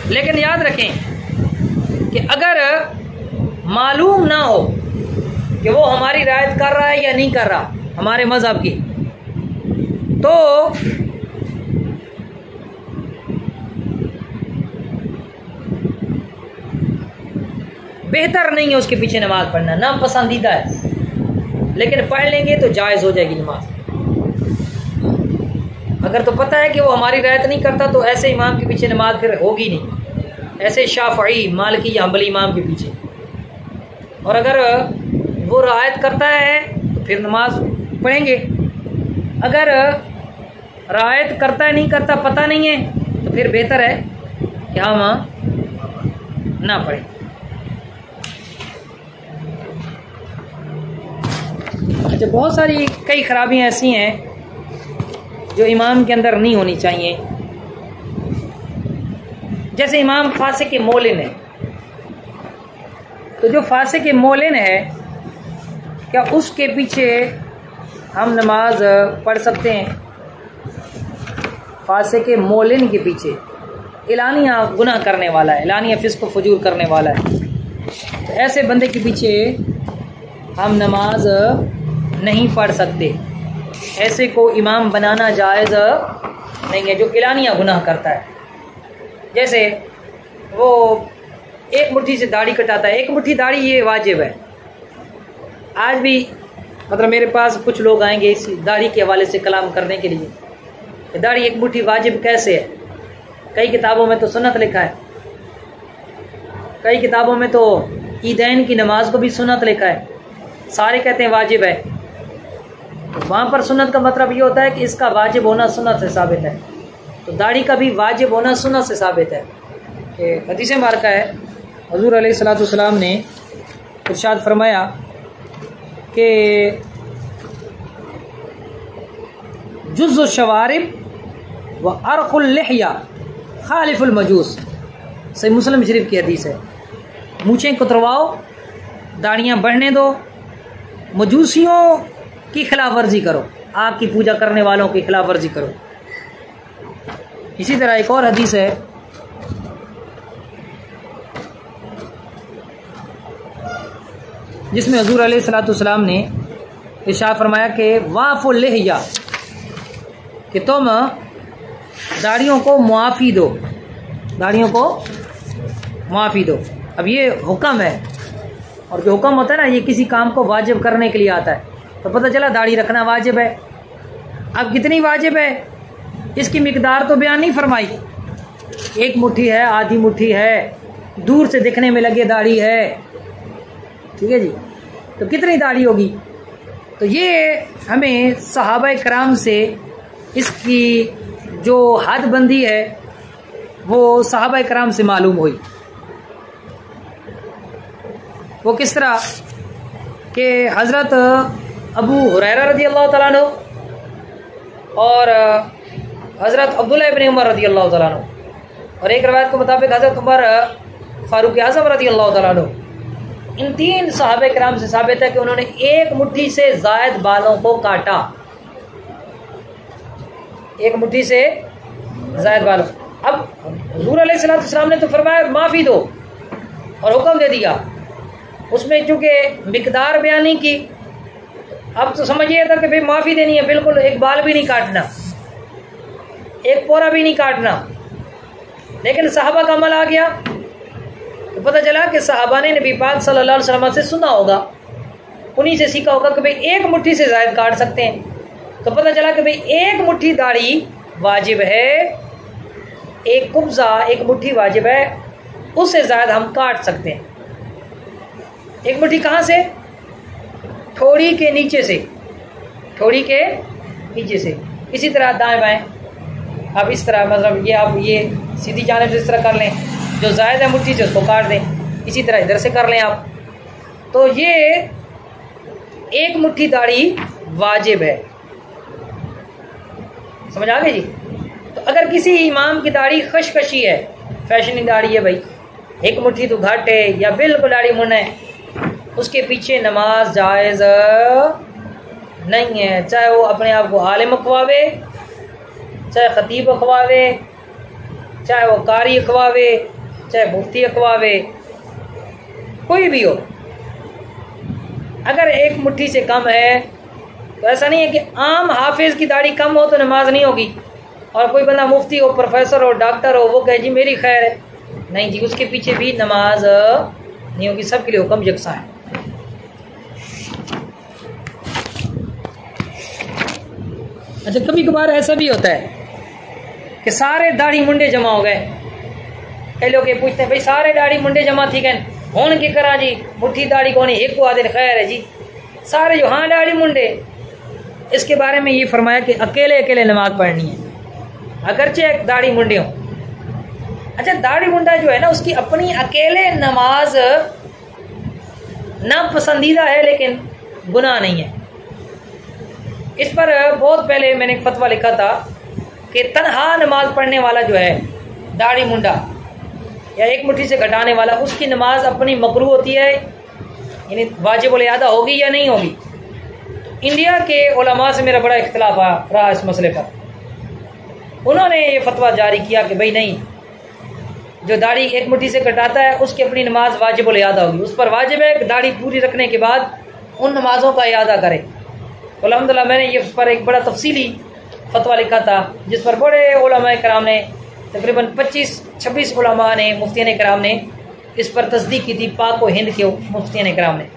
लेकिन याद रखें कि अगर मालूम ना हो कि वो हमारी रियायत कर रहा है या नहीं कर रहा हमारे मज़हब की, तो बेहतर नहीं है उसके पीछे नमाज पढ़ना, ना पसंदीदा है, लेकिन पढ़ लेंगे तो जायज़ हो जाएगी नमाज। अगर तो पता है कि वो हमारी रियायत नहीं करता तो ऐसे इमाम के पीछे नमाज फिर होगी नहीं, ऐसे शाफ़ई मालिकी या हंबली इमाम के पीछे। और अगर वो रियायत करता है तो फिर नमाज पढ़ेंगे, अगर रियायत करता है नहीं करता पता नहीं है तो फिर बेहतर है कि हम ना पढ़ें। अच्छा, बहुत सारी कई खराबियाँ ऐसी हैं जो इमाम के अंदर नहीं होनी चाहिए। जैसे इमाम फासिक मोलिन है, तो जो फासिक मोलिन है क्या उसके पीछे हम नमाज पढ़ सकते हैं? फासिक मोलिन के पीछे एलानिया गुनाह करने वाला है, एलानिया फिस्क फजूर करने वाला है, तो ऐसे बंदे के पीछे हम नमाज नहीं पढ़ सकते। ऐसे को इमाम बनाना जायज़ नहीं है जो एलानिया गुनाह करता है। जैसे वो एक मुट्ठी से दाढ़ी कटाता है, एक मुट्ठी दाढ़ी ये वाजिब है। आज भी मतलब मेरे पास कुछ लोग आएंगे इस दाढ़ी के हवाले से कलाम करने के लिए, दाढ़ी एक मुट्ठी वाजिब कैसे है? कई किताबों में तो सुन्नत लिखा है, कई किताबों में तो ईदैन की नमाज को भी सुन्नत लिखा है, सारे कहते हैं वाजिब है। वहाँ पर सुन्नत का मतलब ये होता है कि इसका वाजिब होना सुन्नत से साबित है, तो दाढ़ी का भी वाजिब होना सुन्नत से साबित है। कि हदीस मुबारक है हुज़ूर अलैहिस्सलातु वस्सलाम ने इरशाद फरमाया कि जुज़्ज़ु शवारिब व अर्क़ुल लिहया खालिफुल मजूस, सही मुस्लिम शरीफ की हदीस है। मूछें कुतरवाओ, दाढ़ियाँ बढ़ने दो, मजूसियों की खिलाफ वर्जी करो, आग की पूजा करने वालों की खिलाफ वर्जी करो। इसी तरह एक और हदीस है जिसमें हुज़ूर अलैहिस्सलातु वस्सलाम ने इरशाद फरमाया कि वाफ़ुल लिहया, कि तुम दाढ़ियों को मुआफ़ी दो, दाढ़ियों को मुआफ़ी दो। अब ये हुक्म है, और जो हुक्म होता है ना ये किसी काम को वाजिब करने के लिए आता है, तो पता चला दाढ़ी रखना वाजिब है। अब कितनी वाजिब है इसकी मिकदार तो बयान नहीं फरमाई, एक मुट्ठी है, आधी मुट्ठी है, दूर से दिखने में लगे दाढ़ी है, ठीक है जी, तो कितनी दाढ़ी होगी? तो ये हमें सहाबा कराम से इसकी जो हद बंदी है वो सहाबा कराम से मालूम हुई। वो किस तरह कि हज़रत अबू हुरैरा रज़ी अल्लाह तआला अन्हु और हज़रत अब्दुल्लाह इब्न उमर रज़ी अल्लाह तआला अन्हु, और एक रवायत के मुताबिक हज़रत उमर फारूक आज़म रज़ी अल्लाह तआला अन्हु, इन तीन सहाबे कराम से साबित है कि उन्होंने एक मुट्ठी से ज़ायद बालों को काटा, एक मुट्ठी से ज़ायद बालों। अब हुज़ूर अलैहिस्सलातु वस्सलाम ने तो फरमाया माफ़ी दो और हुक्म दे दिया, उसमें चूँकि मिकदार बयान नहीं की, अब तो समझिए था कि भाई माफ़ी देनी है, बिल्कुल एक बाल भी नहीं काटना, एक पोरा भी नहीं काटना। लेकिन सहाबा का अमल आ गया तो पता चला कि सहाबा ने नबी पाक सल्लल्लाहु अलैहि वसल्लम से सुना होगा, उन्हीं से सीखा होगा कि भाई एक मुट्ठी से ज़ायद काट सकते हैं। तो पता चला कि भाई एक मुट्ठी दाढ़ी वाजिब है, एक कुब्ज़ा एक मुट्ठी वाजिब है, उससे ज़्यादा हम काट सकते हैं। एक मुट्ठी कहाँ से? ठोड़ी के नीचे से, ठोड़ी के नीचे से। इसी तरह दाएं बाएं आप इस तरह, मतलब ये आप ये सीधी जानिब से इस तरह कर लें, जो ज़ायद है मुट्ठी से उसको काट दें। इसी तरह इधर से कर लें आप। तो ये एक मुट्ठी दाढ़ी वाजिब है। समझ आ गई जी? तो अगर किसी इमाम की दाढ़ी खशखशी है, फैशनी दाढ़ी है भाई, एक मुट्ठी तो घट है या बिल्कुल दाढ़ी मुन है, उसके पीछे नमाज जायज़ नहीं है। चाहे वो अपने आप को आलिम अखवावे, चाहे ख़तीब अखवावे, चाहे वो कारी अखवावे, चाहे मुफ्ती अखवावे, कोई भी हो। अगर एक मुट्ठी से कम है तो ऐसा नहीं है कि आम हाफिज़ की दाढ़ी कम हो तो नमाज नहीं होगी, और कोई बंदा मुफ्ती हो, प्रोफेसर हो, डॉक्टर हो, वो कहे जी मेरी खैर है, नहीं जी, उसके पीछे भी नमाज नहीं होगी। सब के लिए हुक्म यकसा है। अच्छा, कभी कभार ऐसा भी होता है कि सारे दाढ़ी मुंडे जमा हो गए। कई लोग ये पूछते हैं भाई सारे दाढ़ी मुंडे जमा थी गए होने की करा जी, मुट्ठी दाढ़ी कौन है, एक को आधे खैर है जी, सारे जो हाँ दाढ़ी मुंडे। इसके बारे में ये फरमाया कि अकेले अकेले नमाज पढ़नी है, अगरचे दाढ़ी मुंडे हो। अच्छा, दाढ़ी मुंडा जो है ना, उसकी अपनी अकेले नमाज ना पसंदीदा है लेकिन गुनाह नहीं है। इस पर बहुत पहले मैंने एक फतवा लिखा था कि तन्हा नमाज पढ़ने वाला जो है दाढ़ी मुंडा या एक मुट्ठी से घटाने वाला, उसकी नमाज अपनी मकरूह होती है, यानी वाजिब अदा होगी या नहीं होगी। इंडिया के उलमा से मेरा बड़ा इख्तिलाफ रहा इस मसले पर। उन्होंने ये फतवा जारी किया कि भाई नहीं, जो दाढ़ी एक मुट्ठी से कटाता है उसकी अपनी नमाज वाजिब अदा होगी, उस पर वाजिब है कि दाढ़ी पूरी रखने के बाद उन नमाज़ों का इयादा करे। तो अल्हम्दुलिल्लाह मैंने ये उस पर एक बड़ा तफसीली फतवा लिखा था, जिस पर बड़े उलमा कराम ने, तकरीबन 25-26 उलमा ने, मुफ्तियान कराम ने इस पर तस्दीक की थी, पाक व हिंद के मुफ्तियान कराम ने।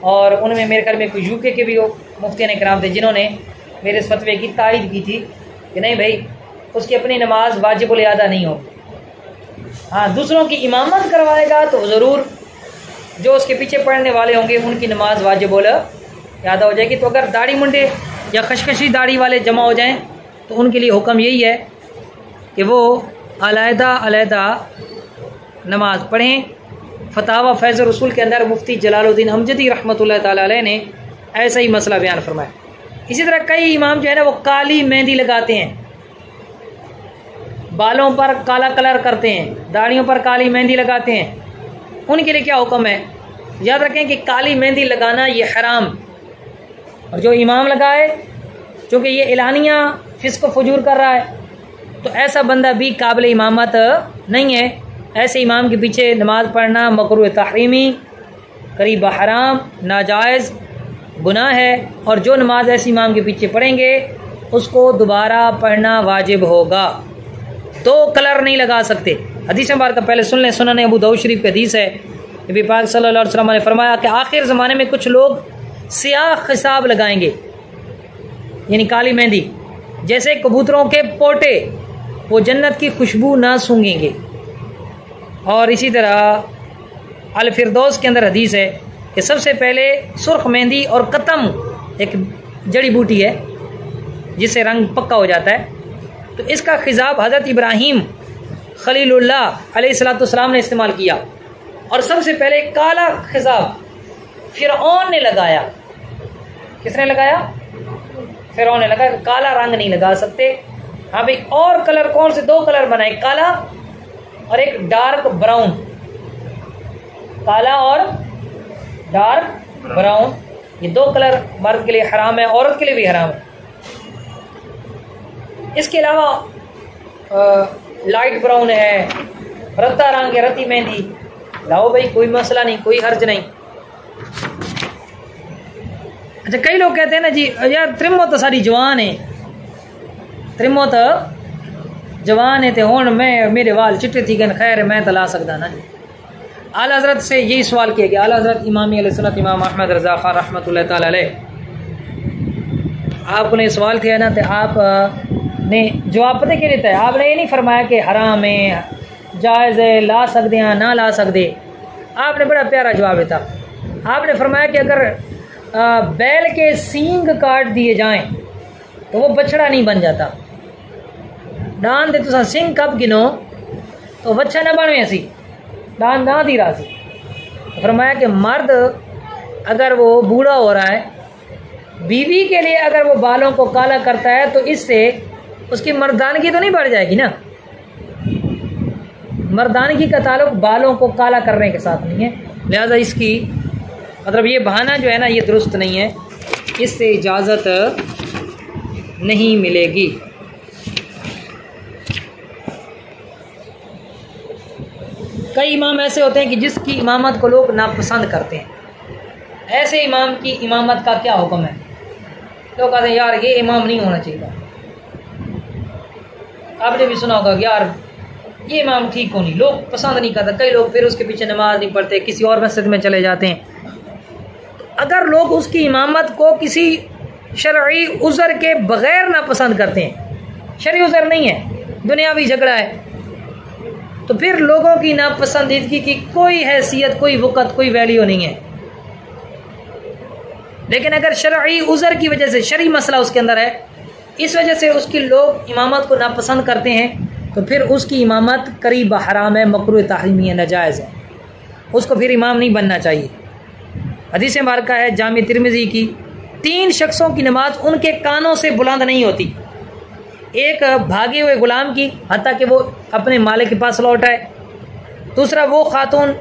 और उनमें मेरे ख्याल में कुछ यूके के भी मुफ्तियान कराम थे जिन्होंने मेरे इस फतवे की तायीद की थी कि नहीं भाई, उसकी अपनी नमाज वाजिब अदा नहीं होगी। हाँ, दूसरों की इमामत करवाएगा तो ज़रूर जो उसके पीछे पढ़ने वाले होंगे उनकी नमाज वाजिब अदा हो जाएगी। तो अगर दाढ़ी मुंडे या खशखशी दाढ़ी वाले जमा हो जाएं तो उनके लिए हुक्म यही है कि वो अलहदा नमाज पढ़ें। फतावा फैज़ रसूल के अंदर मुफ्ती जलालुद्दीन अमजदी रहमतुल्लाह ताला अलैह ने ऐसा ही मसला बयान फरमाया। इसी तरह कई इमाम जो है ना, वो काली मेहंदी लगाते हैं, बालों पर काला कलर करते हैं, दाढ़ियों पर काली मेहंदी लगाते हैं। उनके लिए क्या हुक्म है? याद रखें कि काली मेहंदी लगाना ये हराम, और जो इमाम लगाए चूँकि ये एलानिया फिस्क फजूर कर रहा है, तो ऐसा बंदा भी काबिल इमामत नहीं है। ऐसे इमाम के पीछे नमाज पढ़ना मकरूह तहरीमी, करीब हराम, नाजायज़, गुनाह है। और जो नमाज ऐसे इमाम के पीछे पढ़ेंगे उसको दोबारा पढ़ना वाजिब होगा। 2 कलर नहीं लगा सकते। हदीस मुबारक पहले सुन लें, सुनन अबू दाऊद शरीफ की हदीस है, नबी पाक सल्लल्लाहु अलैहि वसल्लम ने फरमाया कि आखिर ज़माने में कुछ लोग सियाह खिसाब लगाएंगे, यानी काली मेहंदी, जैसे कबूतरों के पोटे, वो जन्नत की खुशबू ना सूंघेंगे। और इसी तरह अल फिरदौस के अंदर हदीस है कि सबसे पहले सुर्ख मेहंदी और कतम, एक जड़ी बूटी है जिससे रंग पक्का हो जाता है, तो इसका खिजाब हज़रत इब्राहीम खलीलुल्लाह अलैहिस्सलाम ने इस्तेमाल किया। और सबसे पहले काला खिजाब फ़िरऔन ने लगाया। किसने लगाया? फ़िरऔन ने लगाया। काला रंग नहीं लगा सकते। हाँ भाई, और कलर कौन से? 2 कलर बनाए, काला और एक डार्क ब्राउन। काला और डार्क ब्राउन, ये 2 कलर मर्द के लिए हराम है, औरत के लिए भी हराम है। इसके अलावा लाइट ब्राउन है, रत्ता रंग है, रत्ती मेहंदी, लाओ भाई, कोई मसला नहीं, कोई हर्ज नहीं। अच्छा, कई लोग कहते हैं ना जी यार त्रिमो तो सारी जवान है, त्रिमो तो जवान है तो हुण मैं मेरे वाल चिट्टे थी गए, खैर मैं तो ला सकता ना। आला हज़रत से यही सवाल किया गया। आला हज़रत इमाम अहले सुन्नत इमाम अहमद रज़ा खान रहमतुल्लाह ताला अलैह आपने सवाल किया ना, तो आप ने जवाब पता क्या देता है? आपने ये नहीं फरमाया कि हराम है, जायज़ है, ला सकते हैं ना ला सकते। आपने बड़ा प्यारा जवाब देता। आपने फरमाया कि अगर बैल के सींग काट दिए जाएं तो वो बछड़ा नहीं बन जाता। डान दे तुसा सिंह कब गिनो तो बच्चा ना बने सी, डान ना दी रहा सी। फरमाया कि मर्द अगर वो बूढ़ा हो रहा है, बीवी के लिए अगर वो बालों को काला करता है तो इससे उसकी मर्दानगी तो नहीं बढ़ जाएगी ना। मर्दानगी का ताल्लुक बालों को काला करने के साथ नहीं है। लिहाजा इसकी मतलब ये बहाना जो है ना, ये दुरुस्त नहीं है, इससे इजाज़त नहीं मिलेगी। कई इमाम ऐसे होते हैं कि जिसकी इमामत को लोग नापसंद करते हैं। ऐसे इमाम की इमामत का क्या हुक्म है? लोग कहते हैं यार ये इमाम नहीं होना चाहिए। आपने भी सुना होगा यार ये इमाम ठीक हो नहीं, लोग पसंद नहीं करते। कई लोग फिर उसके पीछे नमाज नहीं पढ़ते, किसी और मस्जिद में चले जाते हैं। तो अगर लोग उसकी इमामत को किसी शरई उज़र के बग़ैर ना पसंद करते हैं, शरई उज़र नहीं है, दुनियावी झगड़ा है, तो फिर लोगों की नापसंदीदगी की कोई हैसियत, कोई वक़्त, कोई वैल्यू नहीं है। लेकिन अगर शरई उज़र की वजह से, शरई मसला उसके अंदर है, इस वजह से उसकी लोग इमामत को नापसंद करते हैं, तो फिर उसकी इमामत करीब हराम है, मकरूह तहरीमी है, नाजायज़ है। उसको फिर इमाम नहीं बनना चाहिए। हदीस मुबारक है जामी तिरमिज़ी की, 3 शख्सों की नमाज उनके कानों से बुलंद नहीं होती। एक भागे हुए गुलाम की हत्ता कि वो अपने मालिक के पास लौट आए। दूसरा वो खातून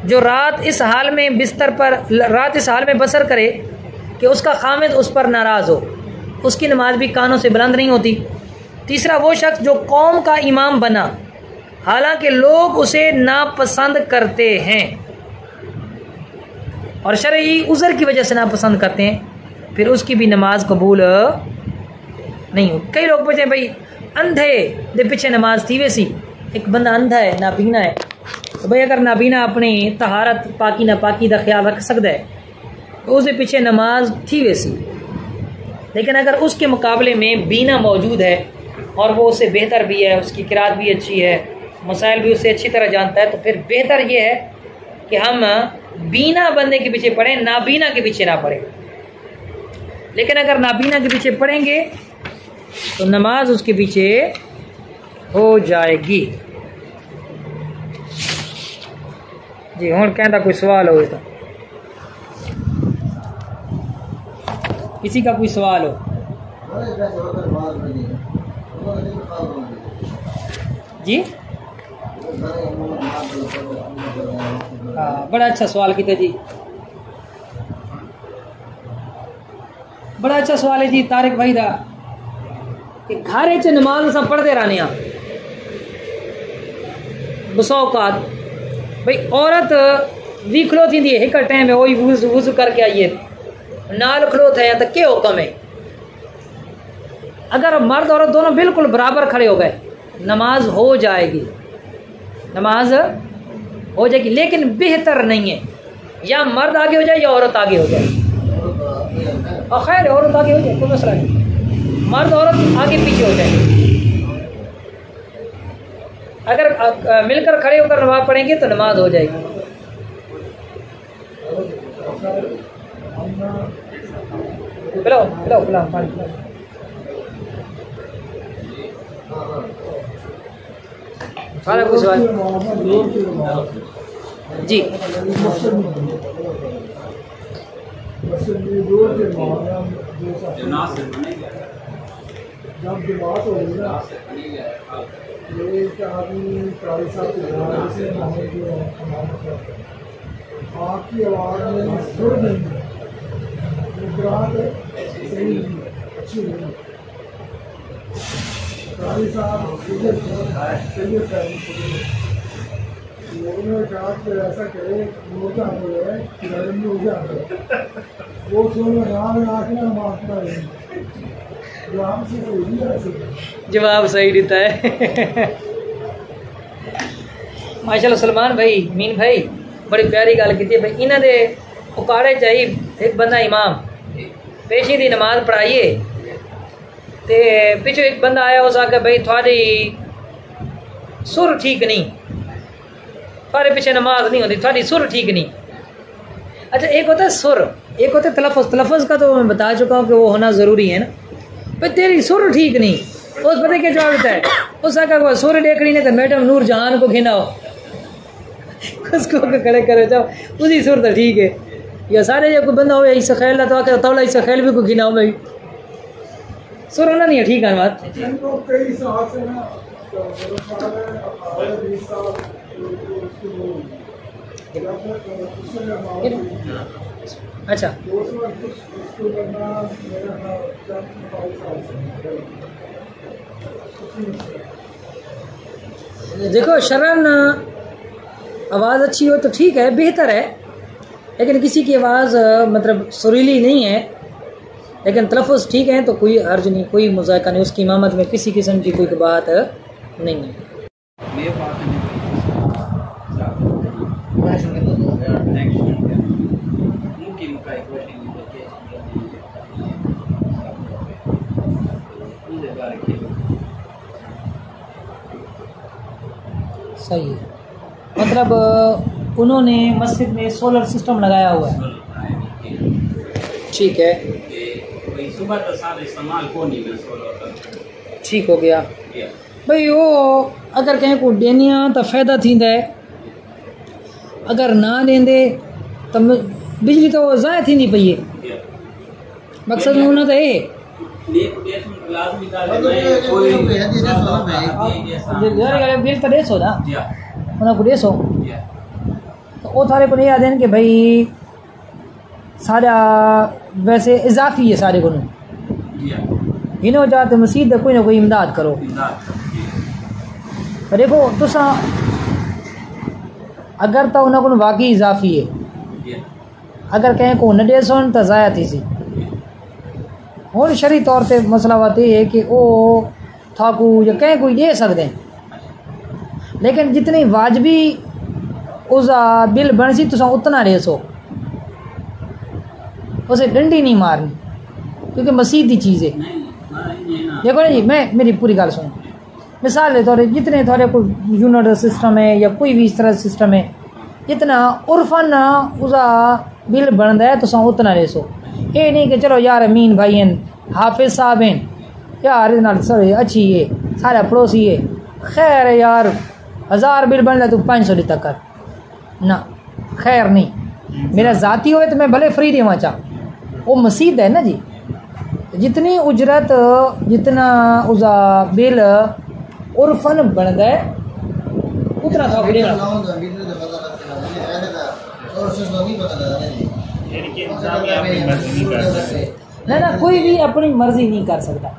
जो रात इस हाल में बसर करे कि उसका खामिद उस पर नाराज़ हो, उसकी नमाज भी कानों से बुलंद नहीं होती। तीसरा वो शख्स जो कौम का इमाम बना हालांकि लोग उसे नापसंद करते हैं और शरई उज़र की वजह से नापसंद करते हैं, फिर उसकी भी नमाज कबूल नहीं हो। कई लोग पूछते हैं भाई अंधे दे पीछे नमाज थी वैसी, एक बंदा अंधा है, नाबीना है, तो भाई अगर नाबीना अपनी तहारत पाकी ना पाकी का ख्याल रख सकता है तो उसके पीछे नमाज थी वैसी। लेकिन अगर उसके मुकाबले में बीना मौजूद है और वो उससे बेहतर भी है, उसकी किरात भी अच्छी है, मसाइल भी उससे अच्छी तरह जानता है, तो फिर बेहतर ये है कि हम बीना बंदे के पीछे पढ़ें, नाबीना के पीछे ना पढ़ें। लेकिन अगर नाबीना के पीछे पढ़ेंगे तो नमाज उसके पीछे हो जाएगी। जी हुण कहता कोई सवाल हो तो किसी का कोई सवाल हो? जी हाँ, बड़ा अच्छा सवाल किया जी, बड़ा अच्छा सवाल है जी तारिक भाई दा कि घर च नमाज अस पढ़ते रहने बसौकात भाई औरत भी खलो थी एक टाइम है वही वुज़ू करके आइए नाल खलो थे तो क्या हुक्म है? अगर मर्द औरत दोनों बिल्कुल बराबर खड़े हो गए नमाज हो जाएगी, नमाज हो जाएगी। लेकिन बेहतर नहीं है या मर्द आगे हो जाए या औरत आगे हो जाए। और खैर औरत आगे हो जाए कोई मसला नहीं, मर्द औरत आगे पीछे हो जाए। अगर मिलकर खड़े होकर नमाज पढ़ेंगे तो नमाज हो जाएगी। पिलाओ पिलाओ पिलाओ पानी पिलाओ। सारा कुछ जी आपकी आवाज़ में सुर नहीं है, सही अच्छी नहीं। लोगों ने कहा कि ऐसा करे रोजा हो जाए किराए में हो जाए वो सुन में आके ना मारता है जवाब सही देता है। माशाल्लाह सलमान भाई, मीन भाई बड़ी प्यारी गल की भाई। इन्हों के उकाड़े चाहिए एक बंदा इमाम पेशी की नमाज पढ़ाइए तो पिछू एक बंदा आया उस आके भाई थोड़ी सुर ठीक नहीं, थोड़े पीछे नमाज नहीं होती, थोड़ी सुर ठीक नहीं। अच्छा एक होता है सुर, एक होता है तलफ़ुज़। तलफ़ुज़ का तो मैं बता चुका हूँ कि वो होना ज़रूरी है ना। भाई तेरी सुर ठीक नहीं, उस पता क्या जवाब देता है, उस आका सुर देखनी नहीं तो मैडम नूर जहान को घिनाओ, उसको खड़े करे जाओ, उसी सुर तो ठीक है। या सारे जो कोई बंदा हो इससे ख्याल तो आके तौला इससे ख्याल भी को घिनाओ भाई, सुर होना नहीं है ठीक है बात। अच्छा देखो शरण आवाज़ अच्छी हो तो ठीक है, बेहतर है, लेकिन किसी की आवाज़ मतलब सुरीली नहीं है लेकिन तलफ़ुज़ ठीक है तो कोई अर्ज नहीं, कोई मुज़ायका नहीं, उसकी इमामत में किसी किस्म की कोई बात नहीं है। सही है, मतलब उन्होंने मस्जिद में सोलर सिस्टम लगाया हुआ है, ठीक है, सुबह तो सारे इस्तेमाल को नहीं है सोलर, ठीक हो गया भाई। वो अगर कहीं को देनिया तो फ़ायदा थींदा है, अगर ना देंदे तो बिजली तो ज़ाया थी नहीं पई है, मकसद में उन्होंने तो ये बिल तो 150 ना उन्होंने को 150 तो वो थारे को नहीं याद है कि भाई सारा वैसे इजाफी है सारे को इन्हों चाहते मसीद कोई ना कोई इमदाद करो। तो देखो तुसा अगर तो उन्होंने वाकई इजाफी है, अगर कहीं को न 150 तो ज़ाया थी सी और शरी तौर पर मसला बात यह है कि वो थाकू या कहीं कोई दे सकते हैं, लेकिन जितनी वाजबी उसका बिल बन सी तुसा उतना 150 उसे डंडी नहीं मारनी क्योंकि मसीद की चीज़ है। देखो ना जी, मैं मेरी पूरी गल सुनो, मिसाल के तौर पर जितने थोड़े कोई यूनिट सिस्टम है या कोई भी इस तरह सिस्टम है, जितना उर्फन उसका बिल बनता है तुसा उतना 150। ये नहीं कि चलो यार अमीन भाई हैं, हाफिज साहब हैं यार सर अच्छी है, सारा पड़ोसी है, खैर है यार 1000 बिल बन रहा तू 500 तक कर ना, खैर नहीं, मेरा ज़ाती हो तो मैं भले फ्री देवा चाह, वो मसीद है ना जी, जितनी उजरत जितना उसका बिल उर्फन बनता है उतना था ना, कोई भी अपनी मर्जी नहीं कर सकता।